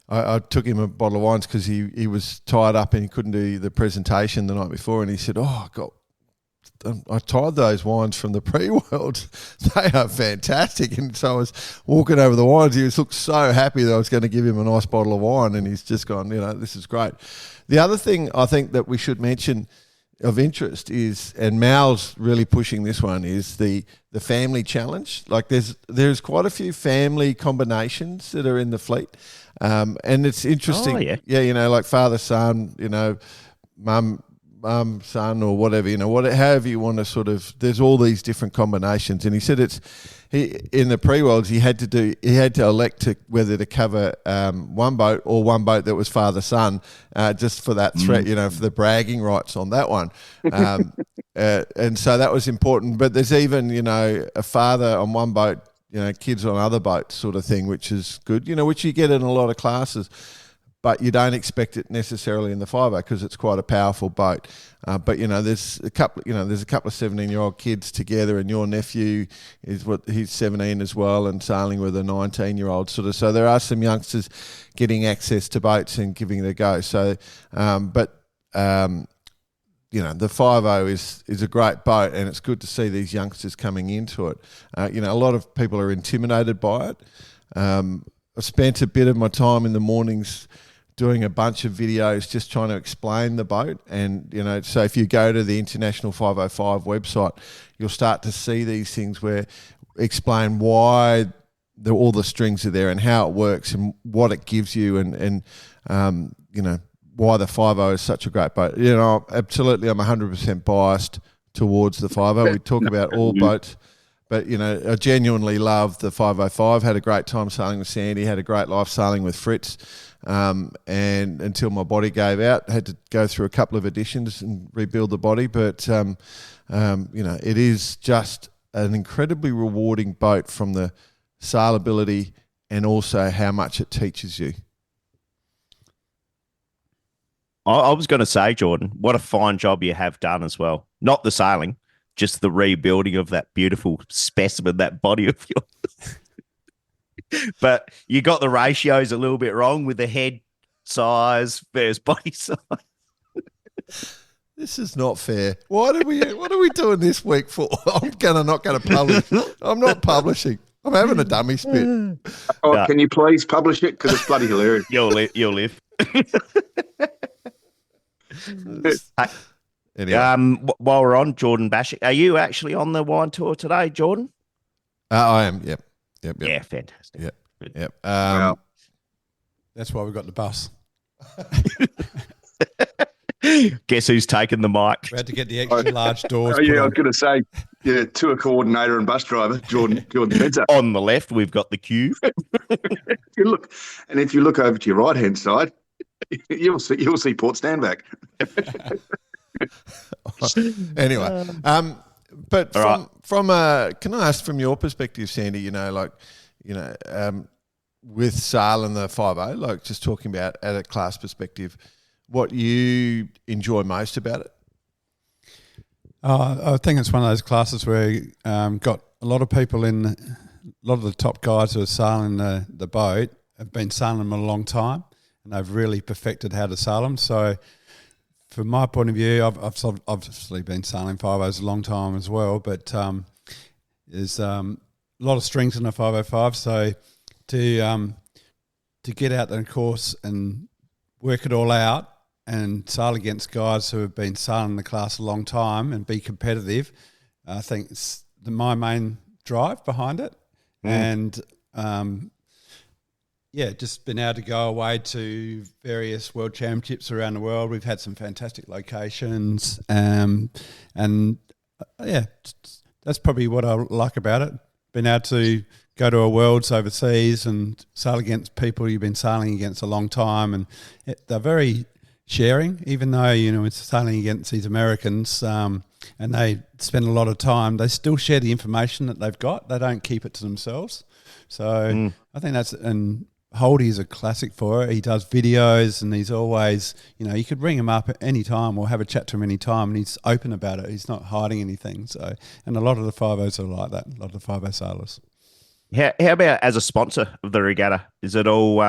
[SPEAKER 1] I took him a bottle of wines because he was tied up and he couldn't do the presentation the night before. And he said, I tried those wines from the pre-Worlds. They are fantastic. And so I was walking over the wines. He looked so happy that I was going to give him a nice bottle of wine. And he's just gone, this is great. The other thing I think that we should mention of interest is, and Mal's really pushing this one, is the family challenge. Like there's quite a few family combinations that are in the fleet, and it's interesting. Oh, yeah, like father son, mum son, or whatever, however you want to sort of. There's all these different combinations, and he said in the pre-worlds he had to elect whether to cover one boat or one boat that was father son, just for that threat, for the bragging rights on that one, and so that was important. But there's even a father on one boat, kids on other boats, sort of thing, which is good, which you get in a lot of classes. But you don't expect it necessarily in the 5-0 because it's quite a powerful boat. But there's a couple of 17-year-old kids together, and your nephew he's 17 as well, and sailing with a 19-year-old sort of. So there are some youngsters getting access to boats and giving it a go. So, the 50 is a great boat, and it's good to see these youngsters coming into it. A lot of people are intimidated by it. I spent a bit of my time in the mornings doing a bunch of videos just trying to explain the boat. And, so if you go to the International 505 website, you'll start to see these things where explain why all the strings are there and how it works and what it gives you and why the 50 is such a great boat. Absolutely, I'm 100% biased towards the 50. We talk about all boats. But, I genuinely love the 505. Had a great time sailing with Sandy, had a great life sailing with Fritz. And until my body gave out, had to go through a couple of editions and rebuild the body. But, it is just an incredibly rewarding boat from the sailability and also how much it teaches you.
[SPEAKER 4] I was going to say, Jordan, what a fine job you have done as well. Not the sailing, just the rebuilding of that beautiful specimen, that body of yours. But you got the ratios a little bit wrong with the head size versus body size.
[SPEAKER 1] This is not fair. What are we doing this week for? I'm not going to publish. I'm not publishing. I'm having a dummy spit.
[SPEAKER 3] Oh, can you please publish it? Because it's bloody hilarious.
[SPEAKER 4] You'll live.
[SPEAKER 1] Anyway.
[SPEAKER 4] While we're on Jordan Bashik, are you actually on the wine tour today, Jordan?
[SPEAKER 1] I am. Yep.
[SPEAKER 4] Yeah, fantastic.
[SPEAKER 1] Yep.
[SPEAKER 3] Wow.
[SPEAKER 6] That's why we got the bus.
[SPEAKER 4] Guess who's taking the mic?
[SPEAKER 6] We had to get the extra large doors.
[SPEAKER 3] I was going to say, tour coordinator and bus driver, Jordan Spencer.
[SPEAKER 4] On the left, we've got the queue.
[SPEAKER 3] If you look over to your right-hand side, you'll see Port Standback.
[SPEAKER 1] Anyway, but from can I ask from your perspective, Sandy? With sailing the 50, just talking about at a class perspective, what you enjoy most about it?
[SPEAKER 6] I think it's one of those classes where got a lot of people in. A lot of the top guys who are sailing the boat have been sailing them a long time, and they've really perfected how to sail them. So, from my point of view, I've obviously been sailing 50s a long time as well, but there's a lot of strings in the 505. So to get out there, of course, and work it all out and sail against guys who have been sailing the class a long time and be competitive, I think it's my main drive behind it. And just been able to go away to various world championships around the world. We've had some fantastic locations, that's probably what I like about it. Been able to go to a worlds overseas and sail against people you've been sailing against a long time, and they're very sharing. Even though it's sailing against these Americans, and they spend a lot of time, they still share the information that they've got. They don't keep it to themselves. So I think that's Holdy is a classic for it. He does videos, and he's always, you could ring him up at any time or have a chat to him any time, and he's open about it. He's not hiding anything. So, and a lot of the 50s are like that. A lot of the 50 sailors.
[SPEAKER 4] How about as a sponsor of the regatta? Is it all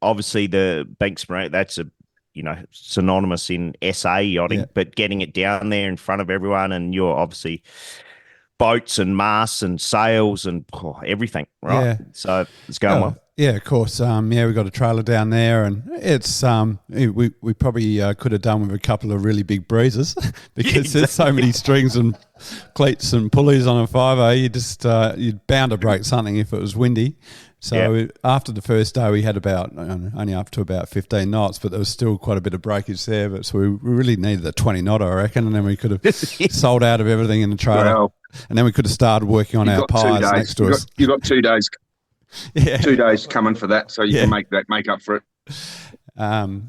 [SPEAKER 4] obviously the Banks Marine? That's synonymous in SA yachting, but getting it down there in front of everyone, and you're obviously boats and masts and sails and everything, right? Yeah. So it's going well.
[SPEAKER 6] Yeah, of course. We've got a trailer down there, and it's we probably could have done with a couple of really big breezes because there's so many strings and cleats and pulleys on a 50. You just you'd bound to break something if it was windy. So after the first day, we had about only up to about 15 knots, but there was still quite a bit of breakage there. But so we really needed a 20 knot, I reckon, and then we could have sold out of everything in the trailer. Wow. And then we could have stared working on our pies next to us.
[SPEAKER 3] You got 2 days. 2 days coming for that, so you can make up for it.
[SPEAKER 6] No,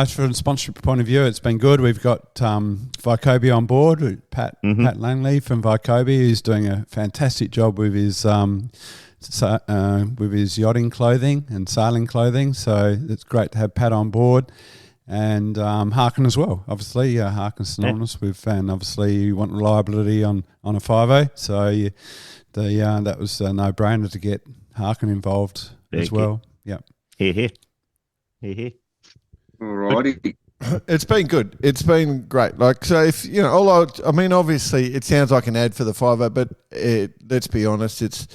[SPEAKER 6] from a sponsorship point of view, it's been good. We've got Vycobia on board, with Pat Langley from Vycobia, who's doing a fantastic job with his yachting clothing and sailing clothing. So it's great to have Pat on board. And Harkin as well. Obviously, Harkin's synonymous with, and obviously you want reliability on a 50. So that was a no-brainer to get Harkin involved as well. Yeah.
[SPEAKER 4] Here.
[SPEAKER 3] All righty.
[SPEAKER 1] It's been good. It's been great. Like, so if, you know, obviously it sounds like an ad for the 5-0, but let's be honest,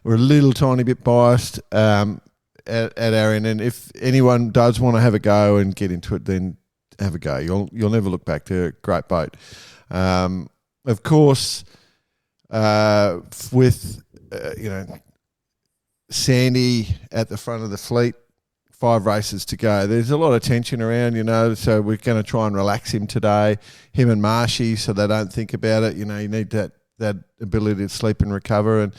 [SPEAKER 1] we're a little tiny bit biased at our end. And if anyone does want to have a go and get into it, then have a go. You'll never look back. They're a great boat. Of course, with, Sandy at the front of the fleet, 5 races to go. There's a lot of tension around, so we're going to try and relax him today, him and Marshy, so they don't think about it. You need that ability to sleep and recover.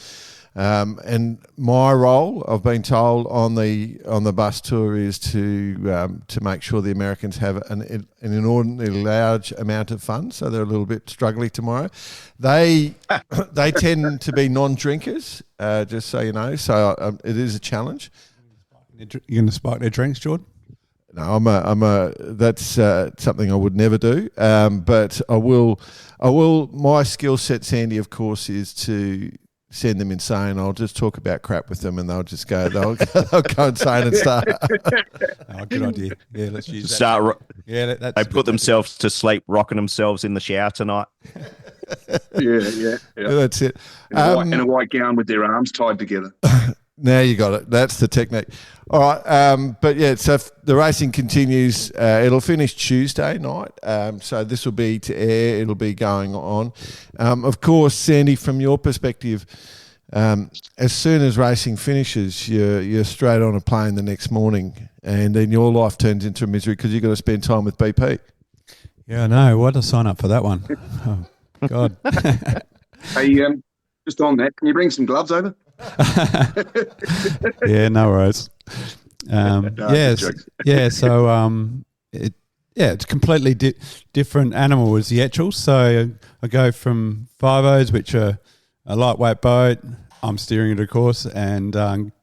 [SPEAKER 1] And my role, I've been told on the bus tour, is to make sure the Americans have an inordinately large amount of fun, so they're a little bit struggling tomorrow. They tend to be non-drinkers, just so you know. So it is a challenge.
[SPEAKER 6] You're going to spike their drinks, Jordan?
[SPEAKER 1] No, that's something I would never do. But I will. My skill set, Sandy, of course, is to send them insane. I'll just talk about crap with them, and they'll just go. They'll go insane and start.
[SPEAKER 6] Oh, good idea. Yeah, let's use that.
[SPEAKER 4] Start.
[SPEAKER 6] That's
[SPEAKER 4] they put themselves to sleep, rocking themselves in the shower tonight.
[SPEAKER 3] Yeah.
[SPEAKER 1] That's it.
[SPEAKER 3] In a white gown with their arms tied together.
[SPEAKER 1] Now you got it. That's the technique. All right. But yeah, so the racing continues. It'll finish Tuesday night. So this will be to air. It'll be going on. Of course, Sandy, from your perspective, as soon as racing finishes, you're straight on a plane the next morning, and then your life turns into misery because you've got to spend time with BP.
[SPEAKER 6] Yeah, I know. What a sign up for that one. Oh, God.
[SPEAKER 3] Hey, just on that, can you bring some gloves over?
[SPEAKER 6] Yeah, no worries. It's a completely different animal as the Etchells. So I go from 5-0s, which are a lightweight boat. I'm steering it, of course, and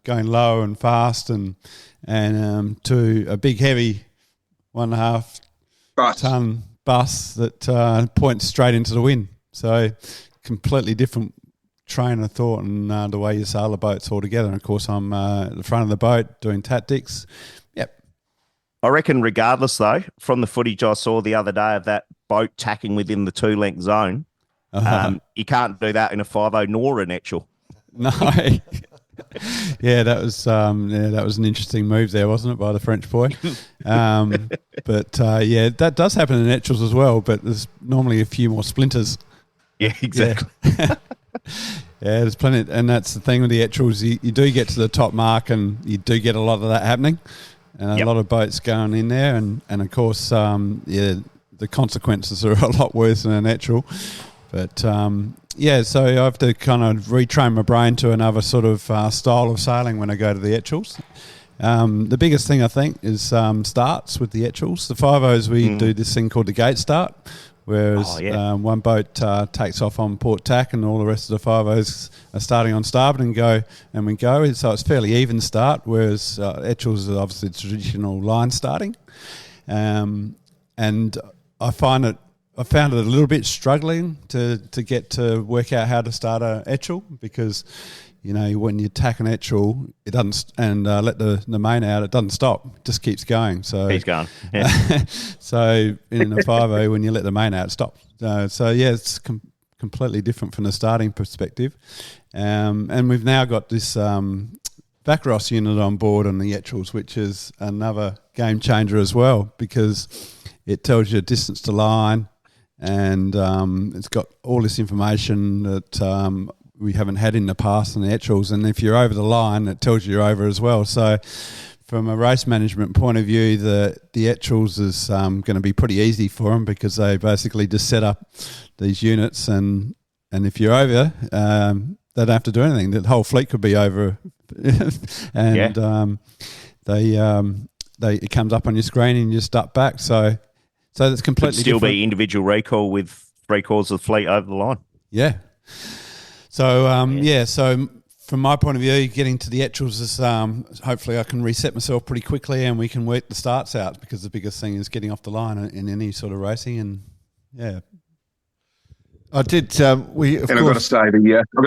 [SPEAKER 6] going low and fast, and to a big, heavy 1.5 ton bus that points straight into the wind. So completely different train of thought and the way you sail the boats all together. And of course, I'm at the front of the boat doing tactics. Yep.
[SPEAKER 4] I reckon, regardless though, from the footage I saw the other day of that boat tacking within the 2-length zone, you can't do that in a 5-0 nor an Etchell.
[SPEAKER 6] No. Yeah, that was an interesting move there, wasn't it, by the French boy? But that does happen in Etchells as well. But there's normally a few more splinters.
[SPEAKER 4] Yeah, exactly.
[SPEAKER 6] Yeah. Yeah, there's plenty, and that's the thing with the Etchells. You do get to the top mark, and you do get a lot of that happening, and a lot of boats going in there, and of course, the consequences are a lot worse than an Etchell. But so I have to kind of retrain my brain to another sort of style of sailing when I go to the Etchells. The biggest thing I think is starts with the Etchells. The 5-0s, we do this thing called the gate start. Whereas one boat takes off on port tack, and all the rest of the 5-0s are starting on starboard and we go. So it's fairly even start, whereas Etchells is obviously traditional line starting. And I found it a little bit struggling to get to work out how to start a Etchell, because when you tack an Etchell, it doesn't, and let the main out, it doesn't stop, it just keeps going. So
[SPEAKER 4] he's going. Yeah.
[SPEAKER 6] So in a 5-0, when you let the main out, it stops. It's completely different from the starting perspective. And we've now got this Vacros unit on board on the Etchells, which is another game changer as well, because it tells you distance to line, and it's got all this information that we haven't had in the past in the Etchells, and if you're over the line, it tells you you're over as well. So from a race management point of view, the Etchells is going to be pretty easy for them, because they basically just set up these units, and if you're over, they don't have to do anything. The whole fleet could be over, and it comes up on your screen and you just start back. So that's completely
[SPEAKER 4] still
[SPEAKER 6] different.
[SPEAKER 4] Be individual recall with 3/4 of the fleet over the line.
[SPEAKER 6] Yeah. So so from my point of view, getting to the Etchells is hopefully I can reset myself pretty quickly, and we can work the starts out, because the biggest thing is getting off the line in any sort of racing. And
[SPEAKER 1] I did. I've
[SPEAKER 3] got to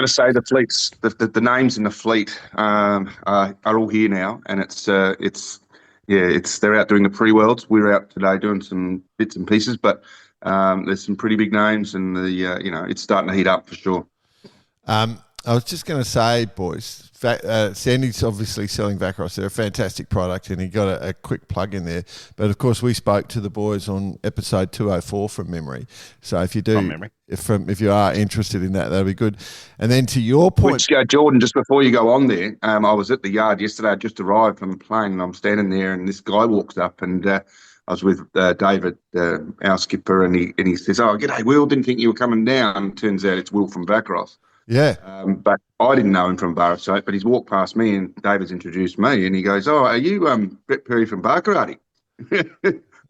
[SPEAKER 3] say the fleets, the names in the fleet are all here now, and it's they're out doing the pre-worlds. We're out today doing some bits and pieces, but there's some pretty big names, and it's starting to heat up for sure.
[SPEAKER 1] I was just going to say, boys, Sandy's obviously selling Vacros. They're a fantastic product, and he got a quick plug in there. But of course, we spoke to the boys on episode 204 from memory. So if you do, if you are interested in that, that'll be good. And then to your point,
[SPEAKER 3] Jordan, just before you go on there, I was at the yard yesterday. I just arrived from the plane, and I'm standing there, and this guy walks up, and I was with David, our skipper, and he says, "Oh, g'day, Will. Didn't think you were coming down." Turns out it's Will from Vacros.
[SPEAKER 1] Yeah.
[SPEAKER 3] But I didn't know him from Bar Soap, but he's walked past me and David's introduced me, and he goes, "Oh, are you Brett Perry from Bar Karate?"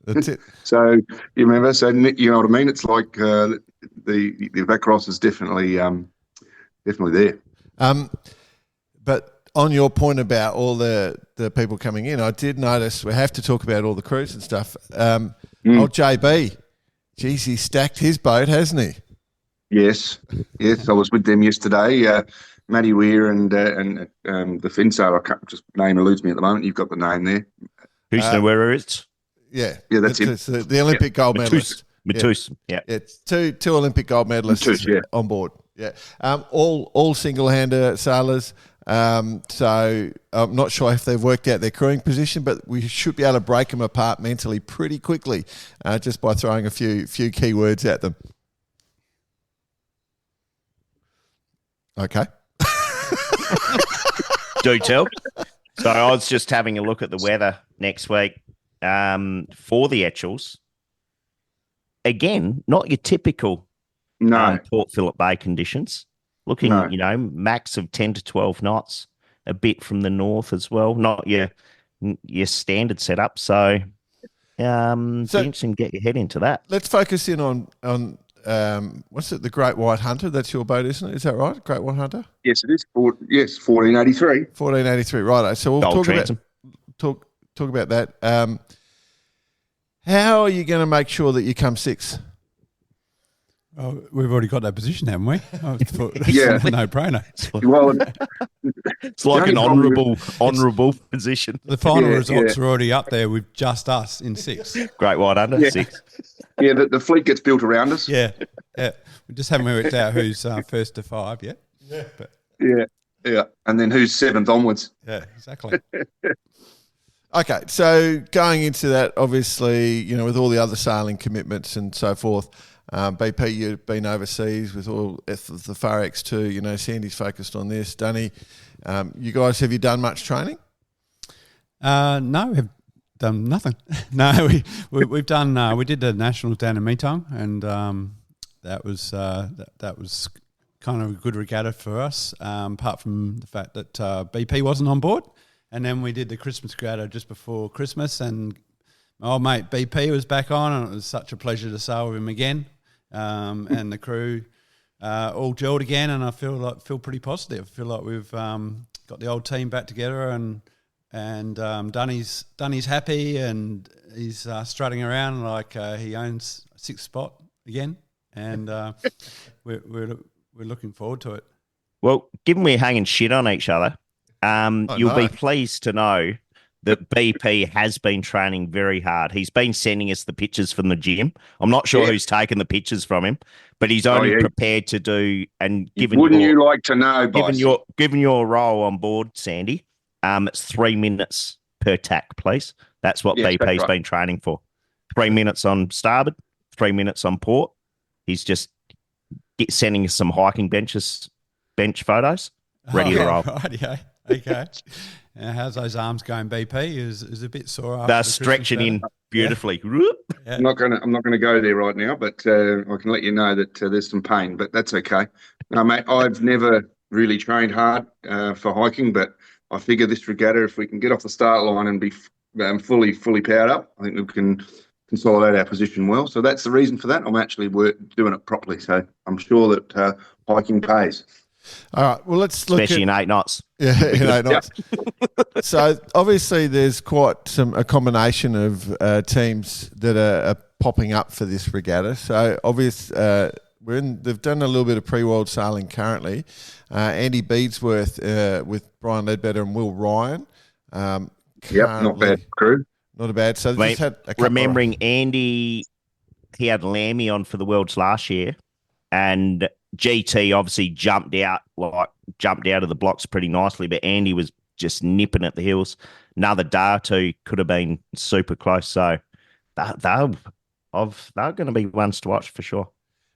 [SPEAKER 1] That's it.
[SPEAKER 3] So you remember? So you know what I mean? It's like the Vacros is definitely there.
[SPEAKER 1] But on your point about all the people coming in, I did notice we have to talk about all the crews and stuff. Old JB, geez, he stacked his boat, hasn't he?
[SPEAKER 3] Yes. I was with them yesterday. Matty Weir and the Finsail. I can't, just name eludes me at the moment. You've got the name there.
[SPEAKER 4] Who's the where it's?
[SPEAKER 1] Yeah,
[SPEAKER 3] that's it.
[SPEAKER 1] It's the Olympic gold medalist.
[SPEAKER 4] Matus. Yeah.
[SPEAKER 1] It's two Olympic gold medalists on board. Yeah, all single-hander sailors. So I'm not sure if they've worked out their crewing position, but we should be able to break them apart mentally pretty quickly just by throwing a few key words at them. Okay.
[SPEAKER 4] Do tell. So I was just having a look at the weather next week for the Etchells. Again, not your typical Port Phillip Bay conditions. Looking, max of 10 to 12 knots, a bit from the north as well. Not your standard setup. So interesting to get your head into that.
[SPEAKER 1] Let's focus in on what's it? The Great White Hunter. That's your boat, isn't it? Is that right? Great White Hunter.
[SPEAKER 3] Yes, it is. 1483.
[SPEAKER 1] 1483. Right. So we'll talk about that. How are you going to make sure that you come sixth?
[SPEAKER 6] Oh, we've already got that position, haven't we?
[SPEAKER 3] Yeah,
[SPEAKER 6] no-brainer.
[SPEAKER 3] Well,
[SPEAKER 4] it's like an honourable position.
[SPEAKER 6] The final results are already up there with just us in sixth.
[SPEAKER 4] Great White Under sixth.
[SPEAKER 3] Yeah, the fleet gets built around us.
[SPEAKER 6] Yeah. We just haven't worked out who's first to five yet.
[SPEAKER 3] Yeah. Yeah. And then who's seventh onwards.
[SPEAKER 6] Yeah, exactly.
[SPEAKER 1] Okay, so going into that, obviously, with all the other sailing commitments and so forth, BP, you've been overseas with all the Far X2. Sandy's focused on this. Dunny, you guys, have you done much training?
[SPEAKER 6] No, we have done nothing. No, we've done. We did the nationals down in Metong, and that was kind of a good regatta for us. Apart from the fact that BP wasn't on board, and then we did the Christmas regatta just before Christmas, and my old mate BP was back on, and it was such a pleasure to sail with him again. And the crew all gelled again, and I feel pretty positive. I feel like we've got the old team back together, and Dunny's happy, and he's strutting around like he owns a sixth spot again, and we're looking forward to it.
[SPEAKER 4] Well, given we're hanging shit on each other, you'll be pleased to know that BP has been training very hard. He's been sending us the pictures from the gym. I'm not sure who's taken the pictures from him, but he's only prepared to do. And given
[SPEAKER 3] wouldn't you like to know, boss?
[SPEAKER 4] Given your role on board, Sandy, it's 3 minutes per tack, please. That's what BP's been training for. 3 minutes on starboard, 3 minutes on port. He's just sending us some hiking bench photos, ready to roll.
[SPEAKER 6] Right, yeah. Okay. How's those arms going, BP? Is a bit sore.
[SPEAKER 4] They're stretching in beautifully.
[SPEAKER 3] Yeah. I'm not gonna go there right now, but I can let you know that there's some pain, but that's okay. No, mate, I've never really trained hard for hiking, but I figure this regatta, if we can get off the start line and be fully powered up, I think we can consolidate our position well. So that's the reason for that. I'm actually doing it properly, so I'm sure that hiking pays.
[SPEAKER 1] All right. Well, let's look
[SPEAKER 4] especially in 8 knots.
[SPEAKER 1] Yeah, in 8 knots. So obviously, there's quite a combination of teams that are popping up for this regatta. So they've done a little bit of pre-world sailing currently. Andy Beadsworth with Brian Ledbetter and Will Ryan.
[SPEAKER 3] Yep, not bad crew.
[SPEAKER 1] Not a bad. So they just had a couple
[SPEAKER 4] remembering Andy, he had Lammy on for the Worlds last year, and GT obviously jumped out of the blocks pretty nicely, but Andy was just nipping at the heels. Another day or two could have been super close. So they're going to be ones to watch for sure.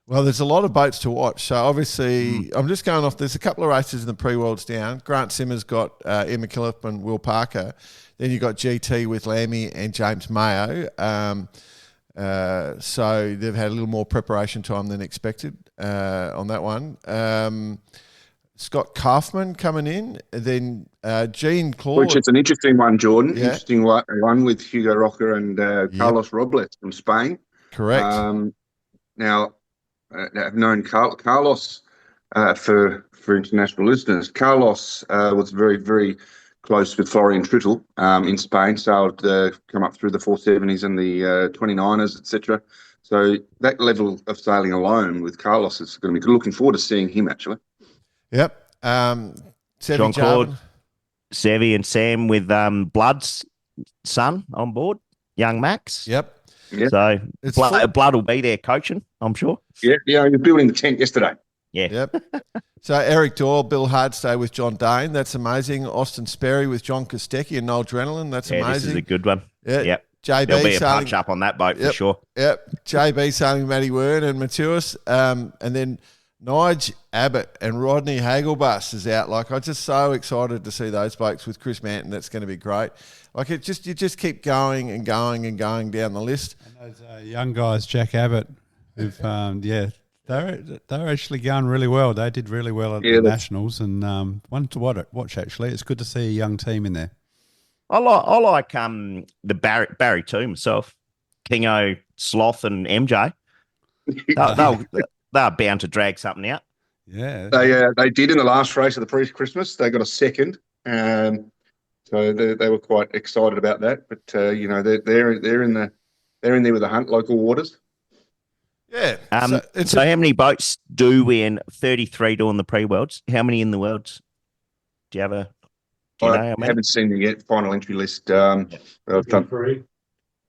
[SPEAKER 1] Well, there's a lot of boats to watch. So obviously, I'm just going off. There's a couple of races in the pre-worlds down. Grant Simmers got Emma Killip and Will Parker. Then you got GT with Lammy and James Mayo. So they've had a little more preparation time than expected on that one. Scott Kaufman coming in, and then Jean Claude.
[SPEAKER 3] Which is an interesting one, Jordan.
[SPEAKER 1] Yeah.
[SPEAKER 3] Interesting one with Hugo Rocker and Carlos Robles from Spain.
[SPEAKER 1] Correct.
[SPEAKER 3] Now, I've known Carlos for international listeners. Carlos was very, very close with Florian Trittel in Spain, sailed come up through the 470s and the 29ers, etc. So that level of sailing alone with Carlos is going to be good. Looking forward to seeing him, actually.
[SPEAKER 1] Yep.
[SPEAKER 4] Jean-Claude, Sevi and Sam with Blood's son on board, young Max.
[SPEAKER 1] Yep.
[SPEAKER 4] So Blood will be there coaching, I'm sure.
[SPEAKER 3] Yeah, he was building the tent yesterday.
[SPEAKER 4] Yeah.
[SPEAKER 1] Yep. So Eric Doyle, Bill Hardstay with John Dane. That's amazing. Austin Sperry with John Kostecki and Noel Drenelin. That's amazing.
[SPEAKER 4] This is a good one.
[SPEAKER 1] Yeah.
[SPEAKER 4] Yep.
[SPEAKER 1] JB
[SPEAKER 4] There'll be a
[SPEAKER 1] sailing,
[SPEAKER 4] punch up on that boat for sure.
[SPEAKER 1] Yep. JB sailing Matty Wern and Matthias. And then Nige Abbott and Rodney Hagelbus is out. Like, I'm just so excited to see those blokes with Chris Manton. That's going to be great. Like, you just keep going and going and going down the list.
[SPEAKER 6] And those young guys, Jack Abbott, who've they're actually going really well. They did really well at the Nationals, and one to watch actually. It's good to see a young team in there.
[SPEAKER 4] I like the Barry too myself, Kingo, Sloth, and MJ. They're bound to drag something out.
[SPEAKER 6] Yeah,
[SPEAKER 3] they did in the last race of the pre-Christmas. They got a second, so they were quite excited about that. But they're in there with the hunt, local waters.
[SPEAKER 1] Yeah.
[SPEAKER 4] So how many boats do we in 33 doing the pre-worlds? How many in the worlds? Do you know how many?
[SPEAKER 3] I haven't seen the yet final entry list. I've done 43.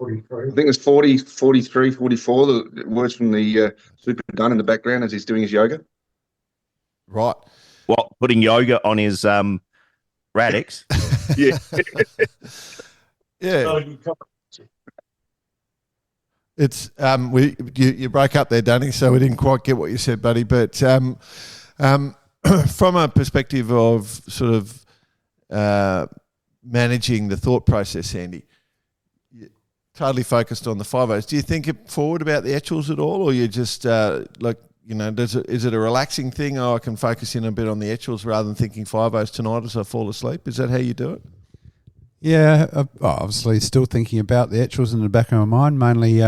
[SPEAKER 3] I think it's 40, 43, 44. The words from the Super Done in the background as he's doing his yoga.
[SPEAKER 1] Right.
[SPEAKER 4] What, putting yoga on his radix?
[SPEAKER 3] Yeah.
[SPEAKER 1] Yeah. It's you broke up there, Danny, so we didn't quite get what you said, buddy. But from a perspective of sort of managing the thought process, Andy, you're totally focused on the 5-0s. Do you think forward about the Etchells at all, or you just is it a relaxing thing? Oh, I can focus in a bit on the Etchells rather than thinking 5-0s tonight as I fall asleep. Is that how you do it?
[SPEAKER 6] Yeah, obviously still thinking about the Etchells in the back of my mind, mainly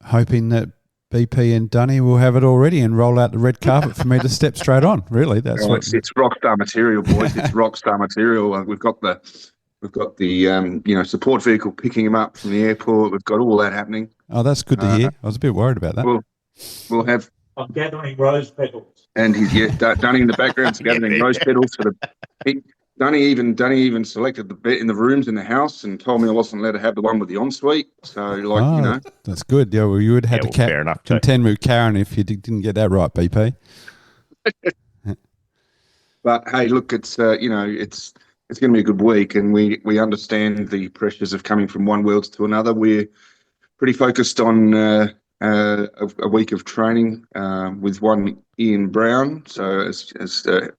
[SPEAKER 6] hoping that BP and Dunny will have it already and roll out the red carpet for me to step straight on. Really,
[SPEAKER 3] it's rock star material, boys. It's rock star material. We've got the support vehicle picking him up from the airport. We've got all that happening.
[SPEAKER 6] Oh, that's good to hear. I was a bit worried about that.
[SPEAKER 3] We'll have.
[SPEAKER 7] I'm gathering rose petals.
[SPEAKER 3] And he's Dunny in the background gathering rose petals for the. Dunny even selected the bed in the rooms in the house and told me I wasn't allowed to have the one with the ensuite. So,
[SPEAKER 6] that's good. Yeah, well, you would have to contend with Karen if you didn't get that right, BP.
[SPEAKER 3] But hey, look, it's going to be a good week, and we understand the pressures of coming from one worlds to another. We're pretty focused on a week of training with one Ian Brown, so as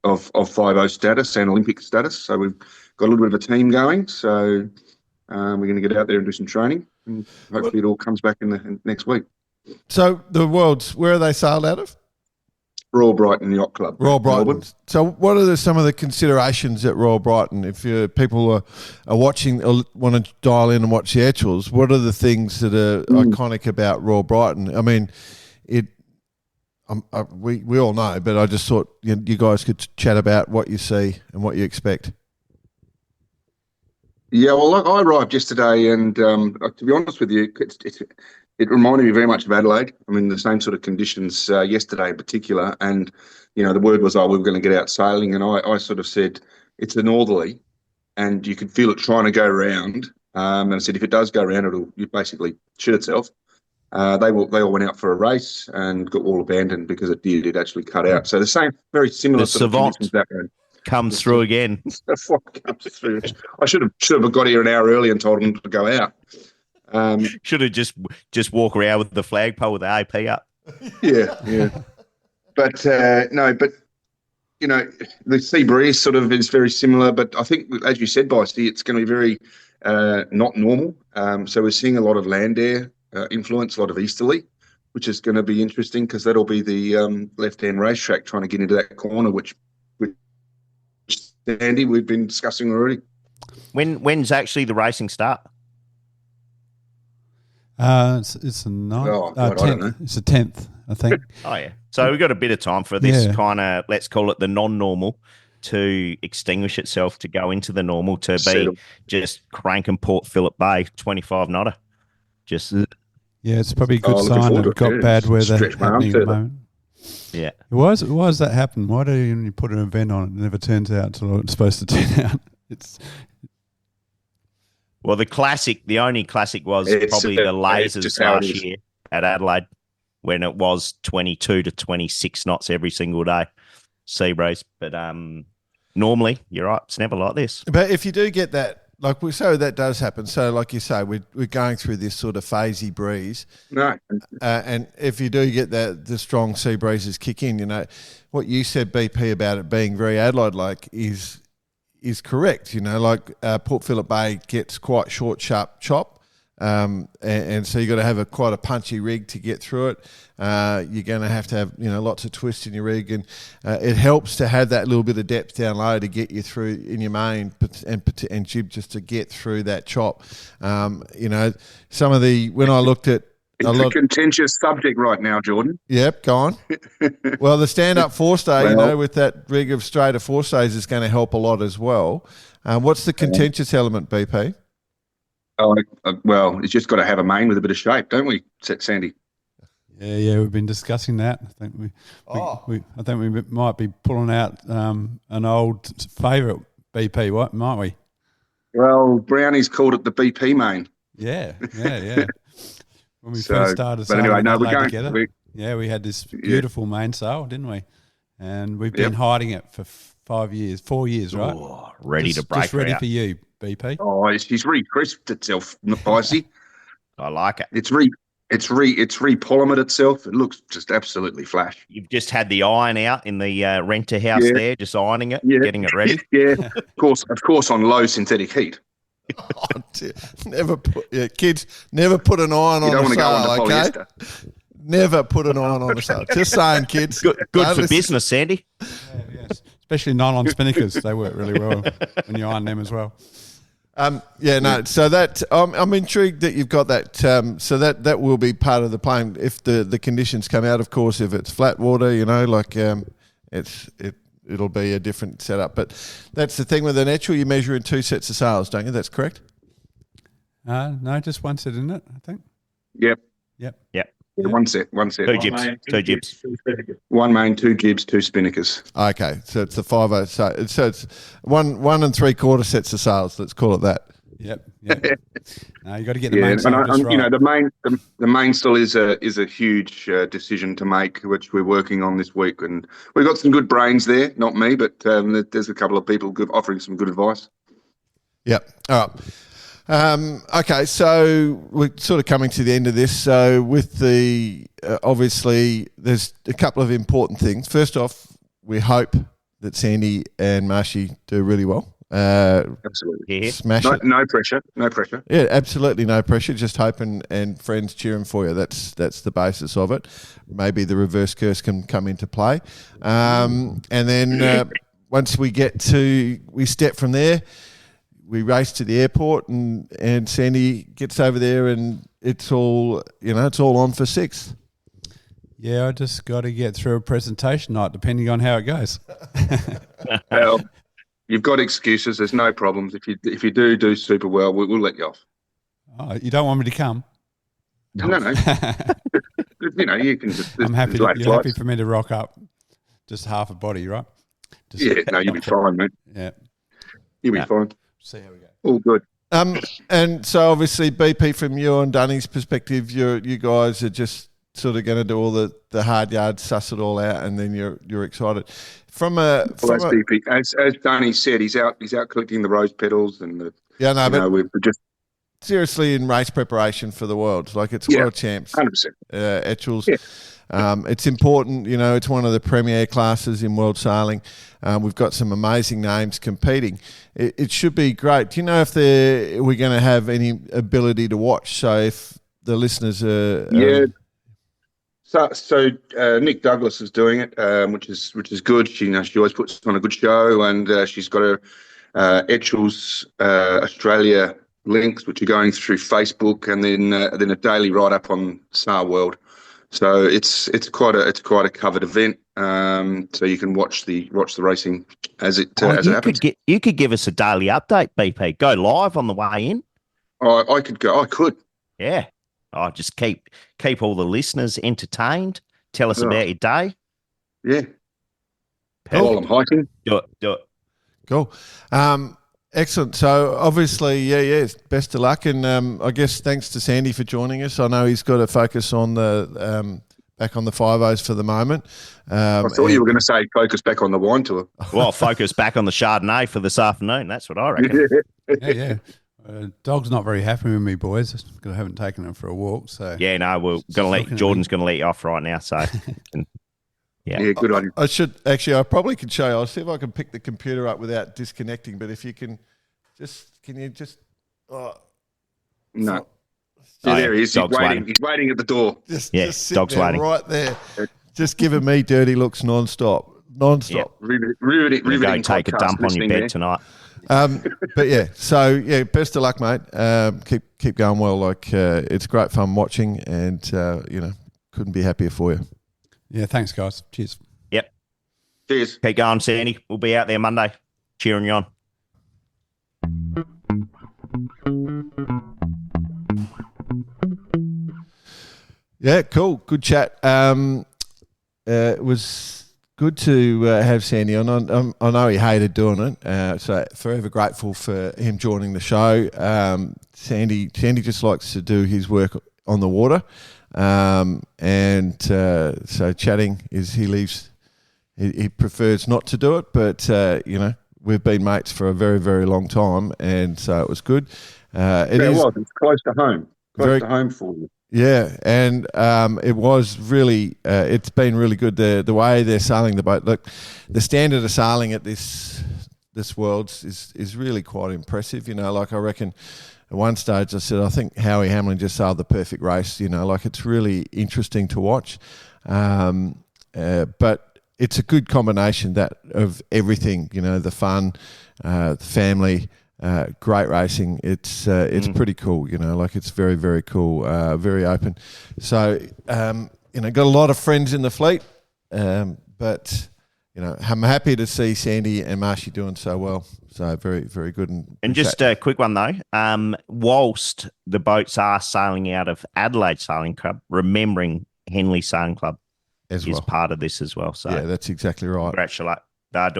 [SPEAKER 3] of 5-0 status and Olympic status. So we've got a little bit of a team going. So we're going to get out there and do some training, and hopefully it all comes back in the next week.
[SPEAKER 1] So the Worlds, where are they sailed out of?
[SPEAKER 3] Royal Brighton Yacht Club.
[SPEAKER 1] Royal Brighton.
[SPEAKER 3] Melbourne.
[SPEAKER 1] So what are some of the considerations at Royal Brighton? If people are watching or want to dial in and watch the Etchells, what are the things that are iconic about Royal Brighton? I mean, we all know, but I just thought you guys could chat about what you see and what you expect.
[SPEAKER 3] Yeah, well, look, I arrived yesterday, and to be honest with you, it reminded me very much of Adelaide. I mean, the same sort of conditions yesterday in particular. And, the word was, we were going to get out sailing. And I sort of said, it's a northerly. and you could feel it trying to go round. And I said, if it does go round, it'll basically shit itself. They all went out for a race and got all abandoned because it did. It actually cut out. So the same, very similar
[SPEAKER 4] The
[SPEAKER 3] sort of
[SPEAKER 4] savant
[SPEAKER 3] conditions that way.
[SPEAKER 4] comes through again.
[SPEAKER 3] What comes through? I should have got here an hour early and told them to go out.
[SPEAKER 4] Should have just walk around with the flagpole with the AP up.
[SPEAKER 3] Yeah. But you know, the sea breeze sort of is very similar. But I think, as you said, Bicey, it's going to be very not normal. So we're seeing a lot of land air influence, a lot of easterly, which is going to be interesting because that'll be the left-hand racetrack trying to get into that corner, which Andy, we've been discussing already.
[SPEAKER 4] When's actually the racing start?
[SPEAKER 6] It's a 9th.
[SPEAKER 3] I don't know.
[SPEAKER 6] It's the 10th, I think.
[SPEAKER 4] Oh, yeah. So we've got a bit of time for this kind of, let's call it the non-normal, to extinguish itself, to go into the normal, to be just cranking Port Phillip Bay 25 knotter. Just
[SPEAKER 6] yeah, it's probably a good sign that we've got bad weather happening at the moment.
[SPEAKER 4] Yeah.
[SPEAKER 6] Why does that happen? Why do you put an event on it? It never turns out to what it's supposed to turn out.
[SPEAKER 4] Well, the only classic was probably the lasers last year at Adelaide, when it was 22 to 26 knots every single day, sea breeze. But normally, you're right, it's never like this.
[SPEAKER 1] But if you do get that, that does happen. So like you say, we're going through this sort of phasey breeze.
[SPEAKER 3] No.
[SPEAKER 1] And if you do get the strong sea breezes kick in, you know, what you said, BP, about it being very Adelaide-like is correct. You know, Port Phillip Bay gets quite short, sharp chop. And so you've got to have quite a punchy rig to get through it. You're going to have, lots of twist in your rig, and it helps to have that little bit of depth down low to get you through in your main and jib, just to get through that chop. When I looked at
[SPEAKER 3] it's a contentious subject right now, Jordan.
[SPEAKER 1] Yep, go on. Well, the stand-up forestay, with that rig of straighter forestays, is going to help a lot as well. What's the contentious element, BP?
[SPEAKER 3] Well, it's just got to have a main with a bit of shape, don't we, Sandy?
[SPEAKER 6] Yeah, we've been discussing that. I think we might be pulling out an old favourite BP, might we?
[SPEAKER 3] Well, Brownie's called it the BP main.
[SPEAKER 6] Yeah. When we first started together, we had this beautiful mainsail, didn't we? And we've been hiding it for 4 years, right?
[SPEAKER 4] Oh, ready to break.
[SPEAKER 6] Just ready for you, BP.
[SPEAKER 3] Oh, she's re-crisped itself, Pricey.
[SPEAKER 4] I like it.
[SPEAKER 3] It's re-polymered itself. It looks just absolutely flash.
[SPEAKER 4] You've just had the iron out in the renter house there, just ironing it, getting it ready.
[SPEAKER 3] Yeah, of course, on low synthetic heat.
[SPEAKER 1] Oh, dear. Kids, never put an iron on a sail, okay? Never put an iron on a sail. Just saying, kids.
[SPEAKER 4] Good for business, Sandy.
[SPEAKER 6] Yes. Especially nylon spinnakers. They work really well when you iron them as well.
[SPEAKER 1] So that I'm intrigued that you've got that. So that will be part of the plan if the conditions come out. Of course, if it's flat water, it'll be a different setup. But that's the thing with an Etchell. You measure in 2 sets of sails, don't you? That's correct.
[SPEAKER 6] No, just one set, isn't it? I think.
[SPEAKER 3] Yep.
[SPEAKER 6] Yeah,
[SPEAKER 3] one set.
[SPEAKER 4] 2 jibs. 2 jibs.
[SPEAKER 3] 1 main, 2 jibs, 2 spinnakers. Okay,
[SPEAKER 1] so it's the 5/0. So it's 1 3/4 sets of sails. Let's call it that.
[SPEAKER 6] Yep. No, you got to get the main just right.
[SPEAKER 3] The mainsail is a huge decision to make, which we're working on this week, and we've got some good brains there. Not me, but there's a couple of people offering some good advice.
[SPEAKER 1] Yep. All right. Okay, so we're sort of coming to the end of this. So with the obviously, there's a couple of important things. First off, we hope that Sandy and Marshy do really well.
[SPEAKER 3] Absolutely.
[SPEAKER 1] Smash it.
[SPEAKER 3] No pressure.
[SPEAKER 1] Yeah, absolutely no pressure. Just hoping and friends cheering for you. That's the basis of it. Maybe the reverse curse can come into play. And then once we step from there, we race to the airport and Sandy gets over there and it's all on for 6th.
[SPEAKER 6] Yeah, I just got to get through a presentation night depending on how it goes.
[SPEAKER 3] Well, you've got excuses. There's no problems. If you do super well, we'll let you off.
[SPEAKER 6] Oh, you don't want me to come?
[SPEAKER 3] No. You can just.
[SPEAKER 6] I'm happy. You're happy for me to rock up, just half a body, right?
[SPEAKER 3] You'll be fine, mate.
[SPEAKER 6] Yeah,
[SPEAKER 3] you'll be fine.
[SPEAKER 6] see how we go.
[SPEAKER 3] All good.
[SPEAKER 1] And so obviously, BP, from you and Dunny's perspective, you guys are just sort of going to do all the hard yards, suss it all out, and then you're excited.
[SPEAKER 3] BP, as Danny said, he's out collecting the rose petals and we're just
[SPEAKER 1] seriously in race preparation for the Worlds. Like, it's World Champs,
[SPEAKER 3] 100%.
[SPEAKER 1] Etchells.
[SPEAKER 3] Yeah.
[SPEAKER 1] It's important, it's one of the premier classes in world sailing. We've got some amazing names competing. It should be great. Do you know if we're going to have any ability to watch? So if the listeners are...
[SPEAKER 3] So Nick Douglas is doing it, which is good. She always puts on a good show, and she's got her Etchells Australia links, which are going through Facebook, and then a daily write up on Sail World. So it's quite a covered event. So you can watch the racing as it happens.
[SPEAKER 4] You could give us a daily update, BP. Go live on the way in.
[SPEAKER 3] I could go. I could.
[SPEAKER 4] Yeah. Just keep all the listeners entertained. Tell us about your day.
[SPEAKER 3] Yeah. While I'm hiking.
[SPEAKER 4] Do it.
[SPEAKER 1] Cool. Excellent. So obviously, best of luck, and I guess thanks to Sandy for joining us. I know he's got to focus on the back on the 5-0s for the moment.
[SPEAKER 3] I thought you were going to say focus back on the wine tour.
[SPEAKER 4] Well, focus back on the Chardonnay for this afternoon. That's what I reckon.
[SPEAKER 6] Yeah. Dog's not very happy with me, boys, because I haven't taken him for a walk. So
[SPEAKER 4] yeah, no, Jordan's going to let you off right now. So
[SPEAKER 3] yeah, good on you.
[SPEAKER 1] I probably could show you. I'll see if I can pick the computer up without disconnecting. But if you can you just?
[SPEAKER 3] No. There he is. He's waiting. He's waiting at the door.
[SPEAKER 1] Just
[SPEAKER 4] dog's waiting
[SPEAKER 1] right there. Just giving me dirty looks non-stop.
[SPEAKER 3] Yeah. Riveting.
[SPEAKER 4] Go take a dump on your bed tonight.
[SPEAKER 1] But best of luck, mate. Keep going well. Like, it's great fun watching, and couldn't be happier for you.
[SPEAKER 6] Yeah, thanks, guys. Cheers.
[SPEAKER 4] Yep.
[SPEAKER 3] Cheers.
[SPEAKER 4] Keep going, Sandy. We'll be out there Monday, cheering you on.
[SPEAKER 1] Yeah, cool. Good chat. It was good to have Sandy on. I know he hated doing it, so forever grateful for him joining the show. Sandy just likes to do his work on the water, so chatting is he prefers not to do it, but we've been mates for a very, very long time, and so it was good.
[SPEAKER 3] It's close to home. Close to home for you.
[SPEAKER 1] Yeah, and it was really, it's been really good. The way they're sailing the boat. Look, the standard of sailing at this Worlds is really quite impressive. Like, I reckon at one stage I said, I think Howie Hamlin just sailed the perfect race. Like, it's really interesting to watch. But it's a good combination of everything. The fun, the family. Great racing. It's pretty cool, like, it's very, very cool, very open. So, got a lot of friends in the fleet, but, I'm happy to see Sandy and Marshy doing so well. So very, very good.
[SPEAKER 4] And just a quick one, though. Whilst the boats are sailing out of Adelaide Sailing Club, remembering Henley Sailing Club is part of this as well. So
[SPEAKER 1] yeah, that's exactly right.
[SPEAKER 4] Congratulations. They're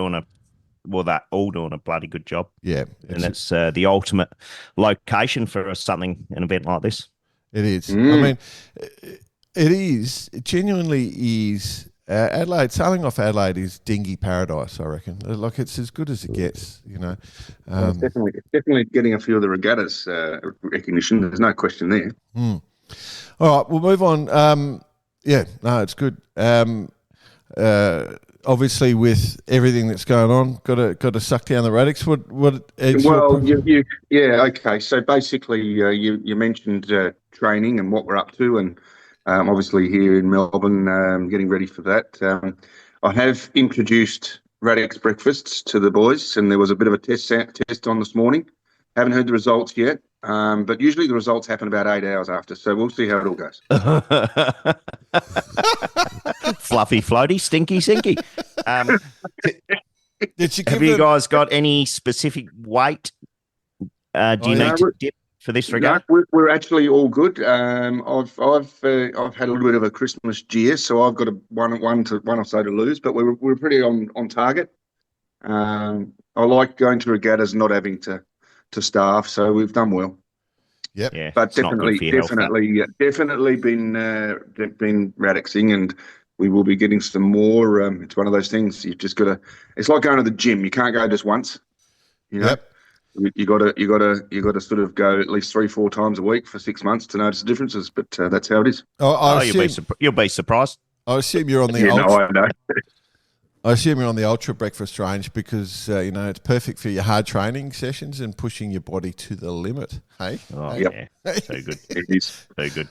[SPEAKER 4] all doing a bloody good job.
[SPEAKER 1] Yeah.
[SPEAKER 4] And it's the ultimate location for an event like this.
[SPEAKER 1] It is. I mean, it is. It genuinely is. Adelaide, sailing off Adelaide is dinghy paradise, I reckon. Like, it's as good as it gets,
[SPEAKER 3] It's definitely getting a few of the regattas recognition. There's no question there.
[SPEAKER 1] All right, we'll move on. It's good. Obviously, with everything that's going on, got to suck down the Radix.
[SPEAKER 3] Okay. So basically, you mentioned training and what we're up to, and obviously here in Melbourne, getting ready for that. I have introduced Radix breakfasts to the boys, and there was a bit of a test on this morning. Haven't heard the results yet, but usually the results happen about 8 hours after, so we'll see how it all goes.
[SPEAKER 4] Fluffy, floaty, stinky, sinky.
[SPEAKER 1] Have
[SPEAKER 4] you guys got any specific weight? Do you need to dip for this regard?
[SPEAKER 3] No, we're actually all good. I've had a little bit of a Christmas jeer, so I've got one or so to lose, but we're pretty on target. I like going to regattas, not having to to staff. So we've done well.
[SPEAKER 1] Yep.
[SPEAKER 4] Yeah,
[SPEAKER 3] But
[SPEAKER 4] it's not good for your health, that.
[SPEAKER 3] definitely been Radixing, and we will be getting some more. It's one of those things you've just got to. It's like going to the gym. You can't go just once. You know,
[SPEAKER 1] Yep.
[SPEAKER 3] you got to sort of go at least 3-4 times a week for 6 months to notice the differences. But that's how it is.
[SPEAKER 4] You'll be surprised.
[SPEAKER 1] I assume you're on the
[SPEAKER 3] Yeah,
[SPEAKER 1] ultra.
[SPEAKER 3] I know.
[SPEAKER 1] I assume you're on the ultra breakfast range because it's perfect for your hard training sessions and pushing your body to the limit. Hey,
[SPEAKER 4] Oh,
[SPEAKER 3] Yep.
[SPEAKER 4] yeah. So good.
[SPEAKER 3] It is.
[SPEAKER 4] So good.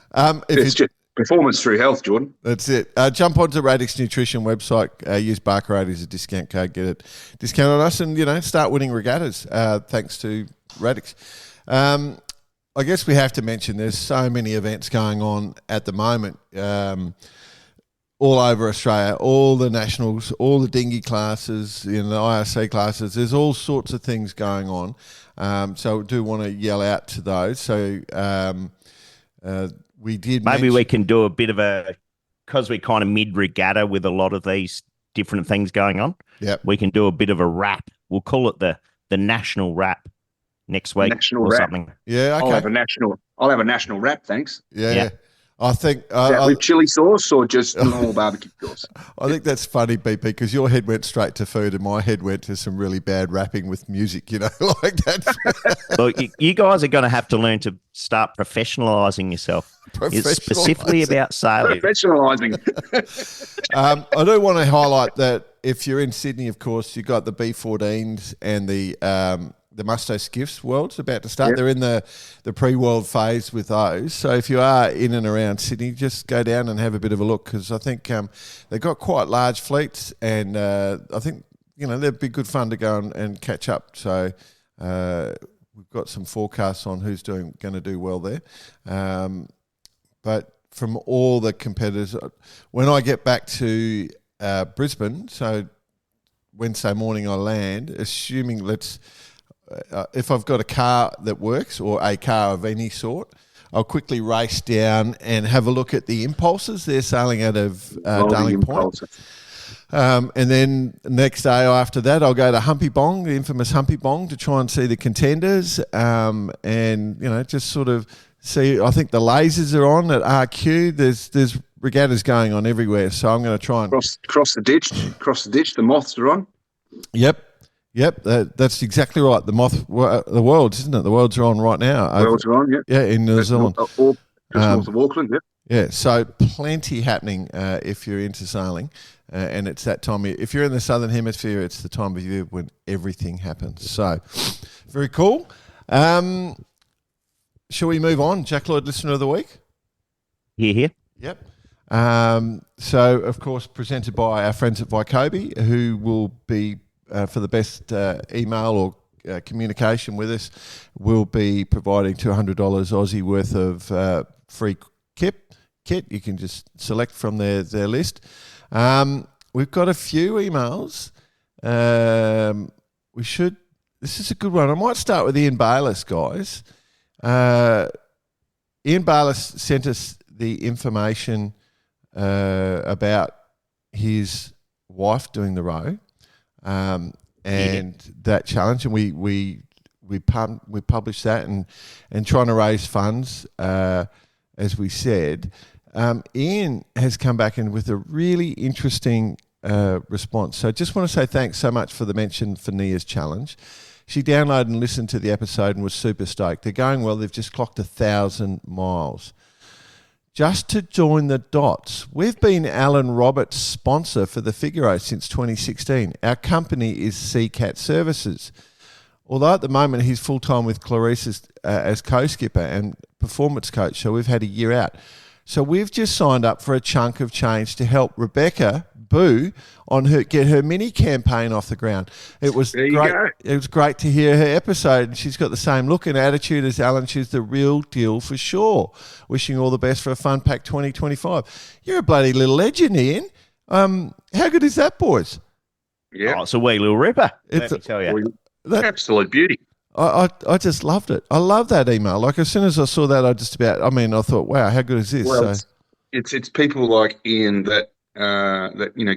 [SPEAKER 3] It's just performance through health, Jordan.
[SPEAKER 1] That's it. Jump onto Radix Nutrition website. Use Barker8 as a discount code. Get it discount on us, and start winning regattas. Thanks to Radix. I guess we have to mention there's so many events going on at the moment. All over Australia, all the nationals, all the dinghy classes, the IRC classes. There's all sorts of things going on. So I do want to yell out to those. So we did.
[SPEAKER 4] Maybe we can do a bit of because we're kind of mid regatta with a lot of these different things going on.
[SPEAKER 1] Yep.
[SPEAKER 4] We can do a bit of a wrap. We'll call it the national wrap next week
[SPEAKER 3] National
[SPEAKER 4] or
[SPEAKER 3] wrap.
[SPEAKER 4] something.
[SPEAKER 1] Yeah. Okay.
[SPEAKER 3] I'll have a national wrap, thanks.
[SPEAKER 1] Yeah. I think
[SPEAKER 3] Is that with chili sauce or just normal barbecue sauce?
[SPEAKER 1] I think that's funny, BP, because your head went straight to food and my head went to some really bad rapping with music, like that.
[SPEAKER 4] Look, you guys are going to have to learn to start professionalising yourself. It's specifically about sailing.
[SPEAKER 3] Professionalising.
[SPEAKER 1] I do want to highlight that if you're in Sydney, of course, you've got the B14s and the Musto Skiffs Worlds about to start.
[SPEAKER 3] Yep.
[SPEAKER 1] They're in the pre-world phase with those. So if you are in and around Sydney, just go down and have a bit of a look because I think they've got quite large fleets and I think, they'd be good fun to go and catch up. So we've got some forecasts on who's going to do well there. But from all the competitors, when I get back to Brisbane, so Wednesday morning I land, assuming if I've got a car that works or a car of any sort, I'll quickly race down and have a look at the Impulses. They're sailing out of Darling Point. And then the next day after that, I'll go to Humpy Bong, the infamous Humpy Bong, to try and see the contenders and, just sort of see. I think the lasers are on at RQ. There's regattas going on everywhere. So I'm going to try and...
[SPEAKER 3] Cross the ditch, the moths are on.
[SPEAKER 1] Yep, that's exactly right. The Worlds, isn't it? The Worlds are on right now.
[SPEAKER 3] Worlds are on,
[SPEAKER 1] Yeah, in New Zealand.
[SPEAKER 3] Just north of Auckland, yep.
[SPEAKER 1] Yeah, so plenty happening if you're into sailing. And it's that time. If you're in the Southern Hemisphere, it's the time of year when everything happens. So, very cool. Shall we move on? Jack Lloyd, Listener of the Week?
[SPEAKER 4] Here.
[SPEAKER 1] Yep. So, of course, presented by our friends at Vycobi, who will be... for the best email or communication with us, we'll be providing $200 Aussie worth of free kit. You can just select from their list. We've got a few emails. This is a good one. I might start with Ian Bayliss, guys. Ian Bayliss sent us the information about his wife doing the row. That challenge, and we published that and trying to raise funds, as we said. Ian has come back in with a really interesting response. So just want to say thanks so much for the mention for Nia's challenge. She downloaded and listened to the episode and was super stoked. They're going well. They've just clocked 1,000 miles. Just to join the dots, we've been Alan Roberts' sponsor for the Figaro since 2016. Our company is Seacat Services. Although at the moment he's full-time with Clarice as co-skipper and performance coach, so we've had a year out. So we've just signed up for a chunk of change to help Rebecca Boo get her mini campaign off the ground. It was great. It was great to hear her episode, and she's got the same look and attitude as Alan. She's the real deal for sure. Wishing all the best for a Fun Pack 2025. You're a bloody little legend, Ian. How good is that, boys?
[SPEAKER 3] Yeah,
[SPEAKER 4] it's a wee little ripper. Let me tell you,
[SPEAKER 3] absolute beauty.
[SPEAKER 1] I just loved it. I love that email. Like as soon as I saw that, I thought, wow, how good is this?
[SPEAKER 3] Well, it's people like Ian that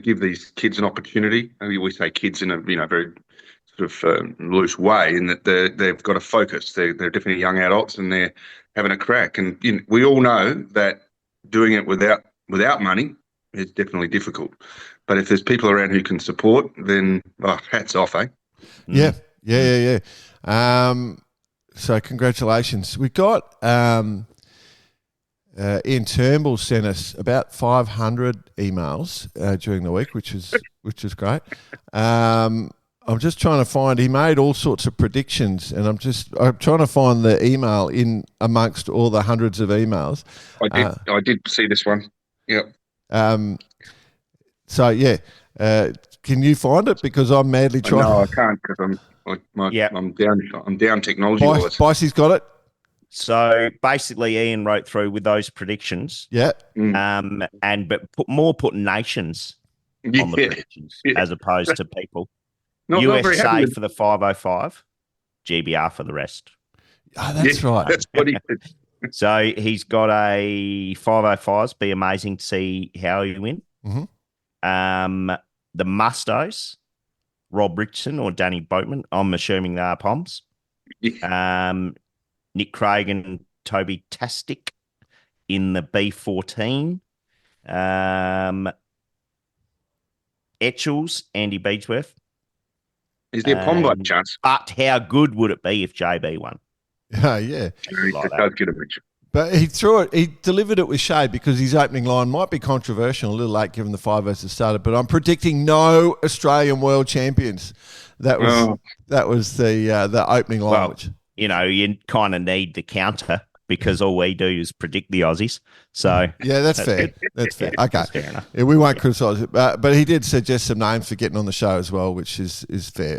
[SPEAKER 3] give these kids an opportunity. I mean, we say kids in a very sort of loose way in that they've got a focus. They're definitely young adults and they're having a crack. And we all know that doing it without money is definitely difficult. But if there's people around who can support, then hats off, eh?
[SPEAKER 1] Yeah. So congratulations. We got Ian Turnbull sent us about 500 emails during the week, which is great. I'm just trying to find. He made all sorts of predictions, and I'm trying to find the email in amongst all the hundreds of emails.
[SPEAKER 3] I did see this one. Yep.
[SPEAKER 1] So yeah, can you find it? Because I'm madly trying.
[SPEAKER 3] No, I can't because I'm down technology wise.
[SPEAKER 1] Bicey's got it.
[SPEAKER 4] So basically, Ian wrote through with those predictions.
[SPEAKER 1] Yeah.
[SPEAKER 4] But put nations on the predictions as opposed to people.
[SPEAKER 3] Not very
[SPEAKER 4] USA
[SPEAKER 3] happy
[SPEAKER 4] for the 505, GBR for the rest.
[SPEAKER 1] Oh, that's right.
[SPEAKER 3] That's what he did.
[SPEAKER 4] So he's got a 505s. Be amazing to see how he win.
[SPEAKER 1] Mm-hmm.
[SPEAKER 4] The Mustos, Rob Richardson or Danny Boatman. I'm assuming they are Poms. Nick Craig and Toby Tastic in the B14. Etchells, Andy Beechworth.
[SPEAKER 3] Is there a Pom by chance?
[SPEAKER 4] But how good would it be if JB won?
[SPEAKER 1] Oh, yeah.
[SPEAKER 3] It does get a picture.
[SPEAKER 1] But he delivered it with shade because his opening line might be controversial, a little late given the 5 as it started, but I'm predicting no Australian world champions. That was the opening line.
[SPEAKER 4] Well, you kind of need the counter because all we do is predict the Aussies. So
[SPEAKER 1] yeah, that's fair.
[SPEAKER 4] Good.
[SPEAKER 1] That's fair.
[SPEAKER 4] Yeah,
[SPEAKER 1] okay,
[SPEAKER 4] that's fair enough.
[SPEAKER 1] Yeah, we won't criticise it, but he did suggest some names for getting on the show as well, which is fair.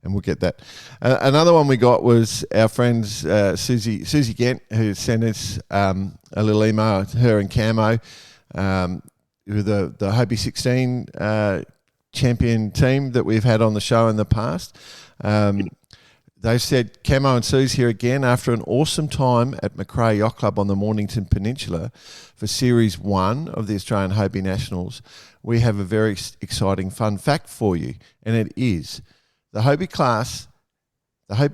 [SPEAKER 1] And we'll get that. Another one we got was our friends Susie Gent, who sent us a little email. Her and Camo, with the Hobie 16 champion team that we've had on the show in the past. They said, Camo and Suze here again after an awesome time at Macrae Yacht Club on the Mornington Peninsula for Series 1 of the Australian Hobie Nationals. We have a very exciting fun fact for you, and it is the Hobie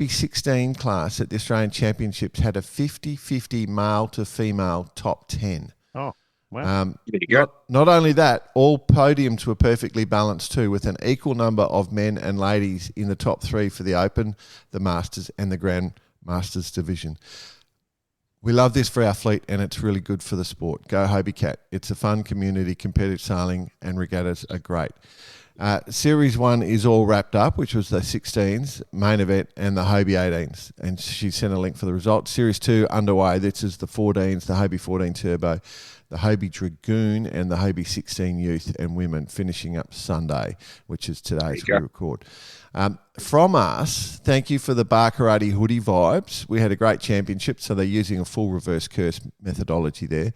[SPEAKER 1] 16 class at the Australian Championships had a 50-50 male to female top 10.
[SPEAKER 4] Oh, wow.
[SPEAKER 3] There you go.
[SPEAKER 1] Not only that, all podiums were perfectly balanced too, with an equal number of men and ladies in the top 3 for the Open, the Masters and the Grand Masters division. We love this for our fleet, and it's really good for the sport. Go Hobie Cat. It's a fun community. Competitive sailing and regattas are great. Series 1 is all wrapped up, which was the 16s, main event, and the Hobie 18s. And she sent a link for the results. Series 2 underway. This is the 14s, the Hobie 14 Turbo, the Hobie Dragoon, and the Hobie 16 Youth and Women, finishing up Sunday, which is today as we record. From us, thank you for the Bar Karate hoodie vibes. We had a great championship, so they're using a full reverse curse methodology there.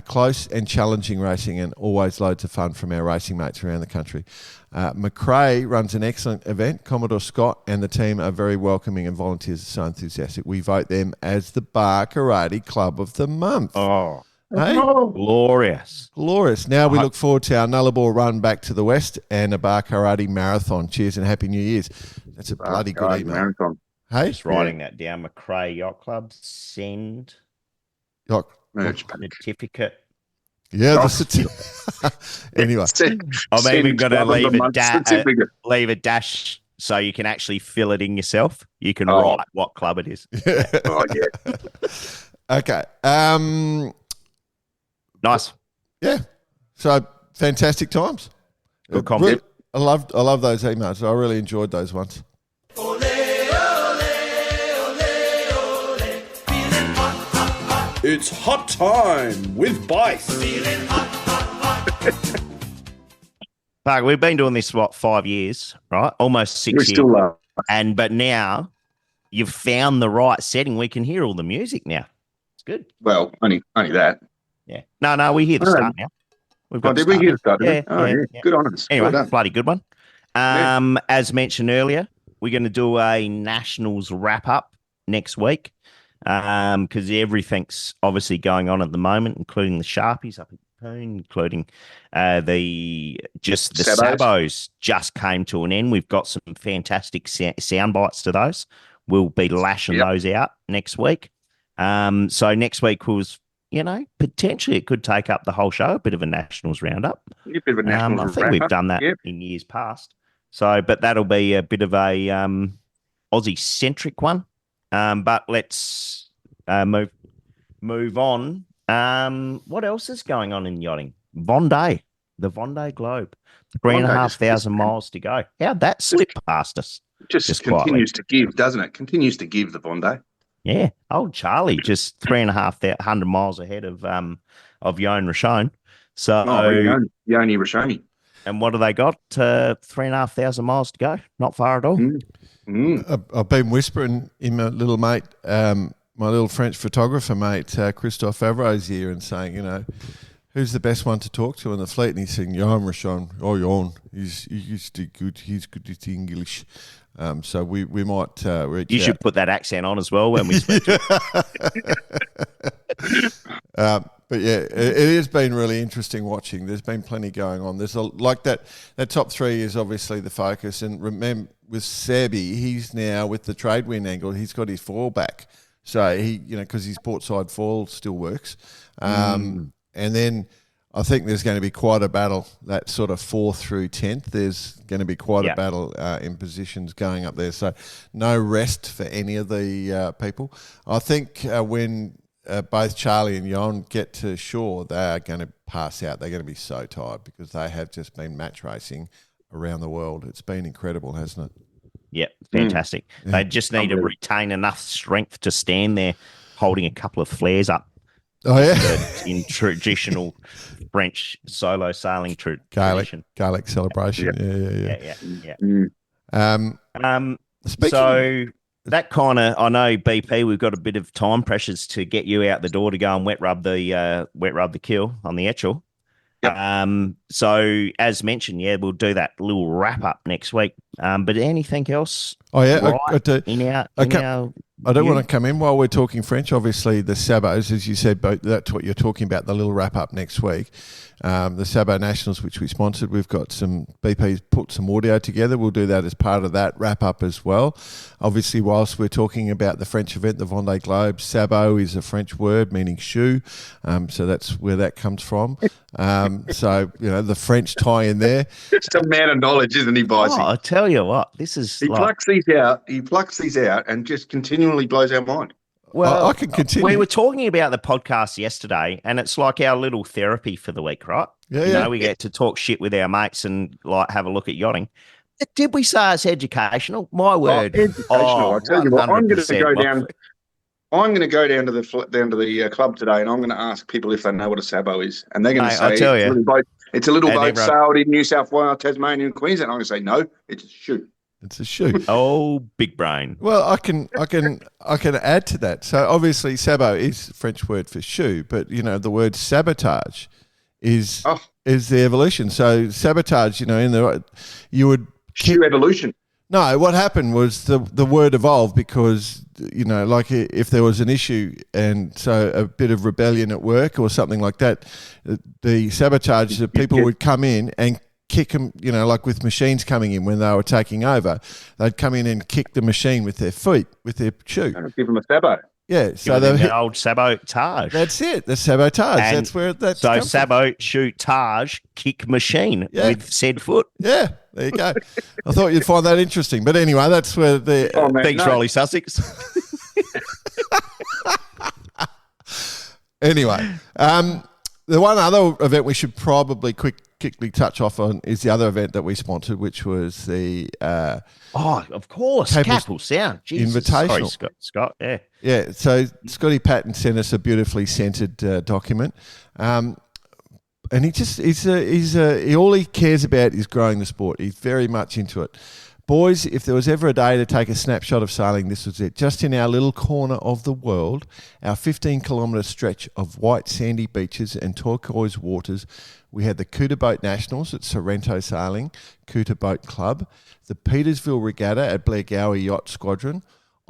[SPEAKER 1] Close and challenging racing, and always loads of fun from our racing mates around the country. Macrae runs an excellent event. Commodore Scott and the team are very welcoming, and volunteers are so enthusiastic. We vote them as the Bar Karate Club of the Month.
[SPEAKER 4] Oh,
[SPEAKER 1] hey?
[SPEAKER 4] Glorious.
[SPEAKER 1] Now we look forward to our Nullarbor run back to the west and a Bar Karate marathon. Cheers and Happy New Year's. That's a bloody good email.
[SPEAKER 3] Marathon.
[SPEAKER 1] Hey?
[SPEAKER 4] Just writing that down. Macrae Yacht Club, send
[SPEAKER 1] Yacht.
[SPEAKER 4] certificate.
[SPEAKER 1] Yeah, anyway.
[SPEAKER 4] I'm even going to leave a dash so you can actually fill it in yourself. You can write what club it is.
[SPEAKER 1] Yeah.
[SPEAKER 3] Oh, yeah.
[SPEAKER 1] Okay.
[SPEAKER 4] Nice.
[SPEAKER 1] Yeah. So fantastic times.
[SPEAKER 4] Good comment.
[SPEAKER 1] I love those emails. I really enjoyed those ones.
[SPEAKER 8] It's hot time with Bice.
[SPEAKER 4] Park, we've been doing this, 5 years, right? Almost 6 years.
[SPEAKER 3] We still are.
[SPEAKER 4] But now you've found the right setting. We can hear all the music now. It's good.
[SPEAKER 3] Well, only that.
[SPEAKER 4] Yeah. No, we hear the start now. We've got
[SPEAKER 3] Did we hear the start?
[SPEAKER 4] Yeah,
[SPEAKER 3] yeah. Good on us.
[SPEAKER 4] Anyway,
[SPEAKER 3] well
[SPEAKER 4] bloody good one. As mentioned earlier, we're going to do a Nationals wrap-up next week because everything's obviously going on at the moment, including the Sharpies up in including the
[SPEAKER 3] Sabos.
[SPEAKER 4] Sabos just came to an end. We've got some fantastic sound bites to those. We'll be lashing those out next week. So next week was, potentially it could take up the whole show, a bit of a Nationals roundup.
[SPEAKER 3] A bit of a Nationals
[SPEAKER 4] I think we've done that in years past. So, but that'll be a bit of a Aussie-centric one. But let's move on. What else is going on in yachting? The Vendée Globe. 3,500 miles to go. How'd that slip past us?
[SPEAKER 3] Just continues to give, doesn't it? Continues to give, the Vendée.
[SPEAKER 4] Yeah. Old Charlie, just 3,500 miles ahead of Yon Rochon. So
[SPEAKER 3] Yoni Roshoni.
[SPEAKER 4] And what have they got? 3,500 miles to go. Not far at all.
[SPEAKER 1] I've been whispering in my little mate, my little French photographer mate, Christophe Favreau's here, and saying, who's the best one to talk to in the fleet? And he's saying, Jan Rochon. Oh, Jan. He's good. He's good at English. So we might reach
[SPEAKER 4] You should put that accent on as well when we speak to
[SPEAKER 1] but yeah, it has been really interesting watching. There's been plenty going on. There's that top three is obviously the focus. And remember, with Sebi, he's now with the trade wind angle, he's got his foil back. So he, because his port side foil still works. And then I think there's going to be quite a battle, that sort of 4th through 10th. There's going to be quite a battle in positions going up there. So no rest for any of the people. I think when both Charlie and Jon get to shore, they are going to pass out. They're going to be so tired because they have just been match racing around the world. It's been incredible, hasn't it?
[SPEAKER 4] Yeah, fantastic. They just need to retain enough strength to stand there holding a couple of flares up.
[SPEAKER 1] Oh, yeah.
[SPEAKER 4] In traditional French solo sailing tradition.
[SPEAKER 1] Gaelic celebration.
[SPEAKER 4] Yeah. So that kind of, I know, BP, we've got a bit of time pressures to get you out the door to go and wet rub the keel on the Etchell. Yep. So as mentioned, we'll do that little wrap up next week. But anything else?
[SPEAKER 1] Oh yeah,
[SPEAKER 4] right
[SPEAKER 1] I don't want to come in while we're talking French. Obviously, the Sabos, as you said, that's what you're talking about, the little wrap-up next week. The Sabo Nationals, which we sponsored, we've got some BP's put some audio together. We'll do that as part of that wrap-up as well. Obviously, whilst we're talking about the French event, the Vendée Globe, Sabo is a French word meaning shoe. So that's where that comes from. So, the French tie in there.
[SPEAKER 3] Just a man of knowledge, isn't he, Vicey?
[SPEAKER 4] Oh, I tell you what, this is...
[SPEAKER 3] He plucks these out and just continually blows our mind.
[SPEAKER 1] Well, I can continue.
[SPEAKER 4] We were talking about the podcast yesterday, and it's like our little therapy for the week, right?
[SPEAKER 1] Yeah,
[SPEAKER 4] we get to talk shit with our mates and have a look at yachting. Did we say it's educational? My word,
[SPEAKER 3] educational. I tell you what, I'm going to go down. I'm going to go down to the club today, and I'm going to ask people if they know what a Sabo is, and they're going to say it's a little boat sailed in New South Wales, Tasmania, and Queensland. I'm going to say no, it's a shoe.
[SPEAKER 1] It's a shoe.
[SPEAKER 4] Oh, big brain.
[SPEAKER 1] Well, I can add to that. So obviously, sabot is the French word for shoe, but the word sabotage is the evolution. So sabotage, you would
[SPEAKER 3] shoe evolution.
[SPEAKER 1] No, what happened was the word evolved because like if there was an issue and so a bit of rebellion at work or something like that, the sabotage, the people would come in and kick them, like with machines coming in when they were taking over, they'd come in and kick the machine with their feet, with their shoe.
[SPEAKER 3] Give them a sabot.
[SPEAKER 1] Yeah, so
[SPEAKER 4] the old sabotage.
[SPEAKER 1] That's it, the sabotage. And that's where that's
[SPEAKER 4] so sabot, shoot, tage, kick machine with said foot.
[SPEAKER 1] Yeah, there you go. I thought you'd find that interesting, but anyway, that's where the
[SPEAKER 4] thanks, Riley Sussex.
[SPEAKER 1] Anyway, the one other event we should probably quickly touch off on is the other event that we sponsored, which was the
[SPEAKER 4] of course, Capel Sound
[SPEAKER 1] Invitational.
[SPEAKER 4] Sorry, Scott.
[SPEAKER 1] Yeah. So Scotty Patton sent us a beautifully scented document, and all he cares about is growing the sport. He's very much into it. Boys, if there was ever a day to take a snapshot of sailing, this was it. Just in our little corner of the world, our 15-kilometre stretch of white sandy beaches and turquoise waters, we had the Cooter Boat Nationals at Sorrento Sailing, Cooter Boat Club, the Petersville Regatta at Blair Gowie Yacht Squadron,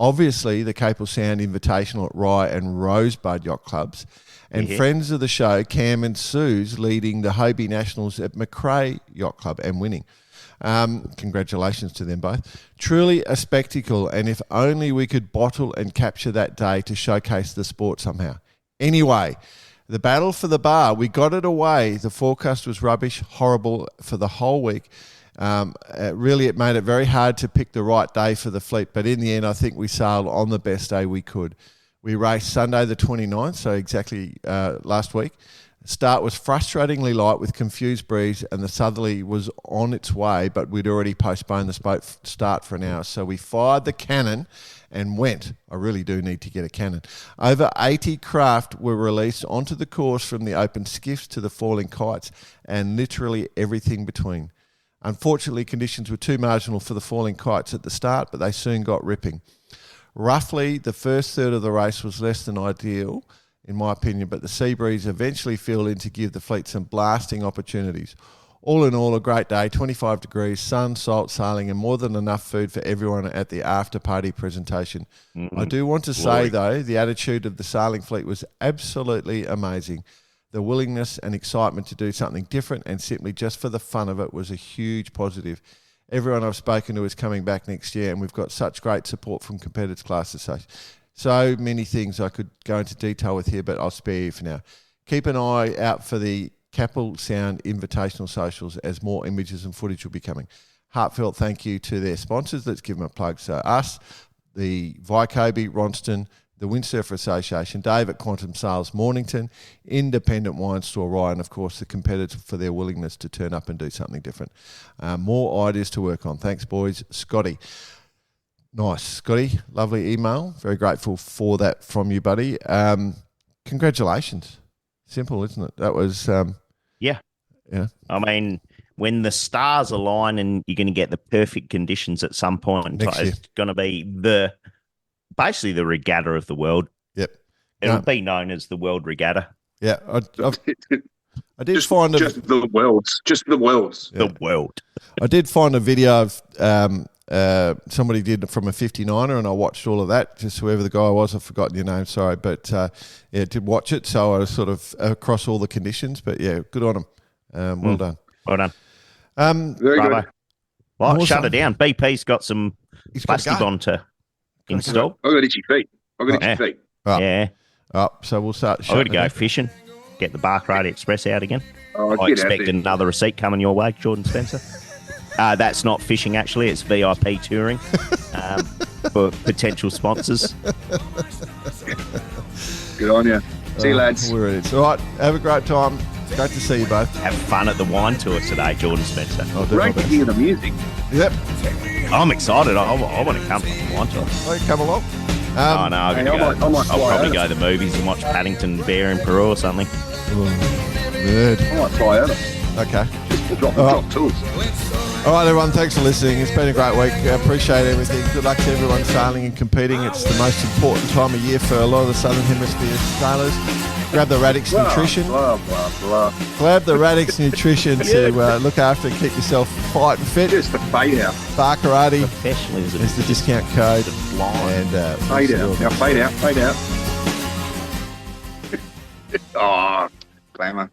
[SPEAKER 1] Obviously, the Capel Sound Invitational at Rye and Rosebud Yacht Clubs. And friends of the show, Cam and Suze, leading the Hobie Nationals at McRae Yacht Club and winning. Congratulations to them both. Truly a spectacle, and if only we could bottle and capture that day to showcase the sport somehow. Anyway, the battle for the bar, we got it away. The forecast was rubbish, horrible for the whole week. Really, it made it very hard to pick the right day for the fleet, but in the end, I think we sailed on the best day we could. We raced Sunday the 29th, so exactly last week. Start was frustratingly light with confused breeze, and the southerly was on its way, but we'd already postponed the start for an hour. So we fired the cannon and went. I really do need to get a cannon. Over 80 craft were released onto the course, from the open skiffs to the falling kites and literally everything between. Unfortunately, conditions were too marginal for the falling kites at the start, but they soon got ripping. Roughly, the first third of the race was less than ideal, in my opinion, but the sea breeze eventually filled in to give the fleet some blasting opportunities. All in all, a great day, 25 degrees, sun, salt, sailing, and more than enough food for everyone at the after-party presentation. I do want to say, though, the attitude of the sailing fleet was absolutely amazing. The willingness and excitement to do something different and simply just for the fun of it was a huge positive. Everyone I've spoken to is coming back next year, and we've got such great support from Competitors Class Association. So many things I could go into detail with here, but I'll spare you for now. Keep an eye out for the Capel Sound Invitational socials, as more images and footage will be coming. Heartfelt thank you to their sponsors. Let's give them a plug. So us, the Vycobi, Ronston, the Windsurfer Association, Dave at Quantum Sales Mornington, Independent Wine Store Rye, and of course the competitors for their willingness to turn up and do something different. More ideas to work on. Thanks, boys. Scotty. Nice. Scotty, lovely email. Very grateful for that from you, buddy. Congratulations. Simple, isn't it? That was...
[SPEAKER 4] Yeah.
[SPEAKER 1] Yeah.
[SPEAKER 4] I mean, when the stars align and you're going to get the perfect conditions at some point, it's going to be basically the regatta of the world.
[SPEAKER 1] Yep.
[SPEAKER 4] It'll be known as the World Regatta.
[SPEAKER 1] Yeah. I did find
[SPEAKER 3] just the worlds. Just the worlds.
[SPEAKER 4] Yeah. The world.
[SPEAKER 1] I did find a video of somebody did from a 59er, and I watched all of that. Just whoever the guy was, I've forgotten your name, sorry. But did watch it, so I was sort of across all the conditions. But yeah, good on him. Well done.
[SPEAKER 4] Well done.
[SPEAKER 3] Very
[SPEAKER 4] Bravo.
[SPEAKER 3] good.
[SPEAKER 4] Well,
[SPEAKER 1] Awesome.
[SPEAKER 4] shut it down. BP's got some plastic on to install.
[SPEAKER 3] I've got itchy feet. Feet.
[SPEAKER 1] Right.
[SPEAKER 4] Yeah.
[SPEAKER 1] So we'll start.
[SPEAKER 4] I've got to go fishing. Get the Barclay Express out again.
[SPEAKER 3] Oh,
[SPEAKER 4] I expect another receipt coming your way, Jordan Spencer. That's not fishing, actually. It's VIP touring for potential sponsors.
[SPEAKER 3] Good on you. See you, lads.
[SPEAKER 1] We're it. All right. Have a great time. Great to see you both.
[SPEAKER 4] Have fun at the wine tour today, Jordan Spencer.
[SPEAKER 1] I'll do my
[SPEAKER 3] Great to
[SPEAKER 1] best.
[SPEAKER 3] hear the music.
[SPEAKER 1] Yep.
[SPEAKER 4] I'm excited. I want to come to the wine tour.
[SPEAKER 1] Okay, come along.
[SPEAKER 4] Oh, no.
[SPEAKER 3] I might
[SPEAKER 4] I'll
[SPEAKER 3] fly
[SPEAKER 4] probably
[SPEAKER 3] over.
[SPEAKER 4] go to the movies and watch Paddington Bear in Peru or something.
[SPEAKER 1] Good.
[SPEAKER 3] I might fly over.
[SPEAKER 1] Okay.
[SPEAKER 3] Drop tools.
[SPEAKER 1] All right, everyone. Thanks for listening. It's been a great week. I appreciate everything. Good luck to everyone sailing and competing. It's the most important time of year for a lot of the Southern Hemisphere sailors. Grab the Radix Nutrition.
[SPEAKER 3] Blah, blah, blah.
[SPEAKER 1] Grab the Radix Nutrition to look after and keep yourself fight and fit.
[SPEAKER 3] Just the fade out.
[SPEAKER 1] Bar Karate
[SPEAKER 4] Professionalism.
[SPEAKER 1] is the discount code.
[SPEAKER 4] Blind.
[SPEAKER 1] And
[SPEAKER 3] Fade out. Now fade out. Fade out. Oh, glamour.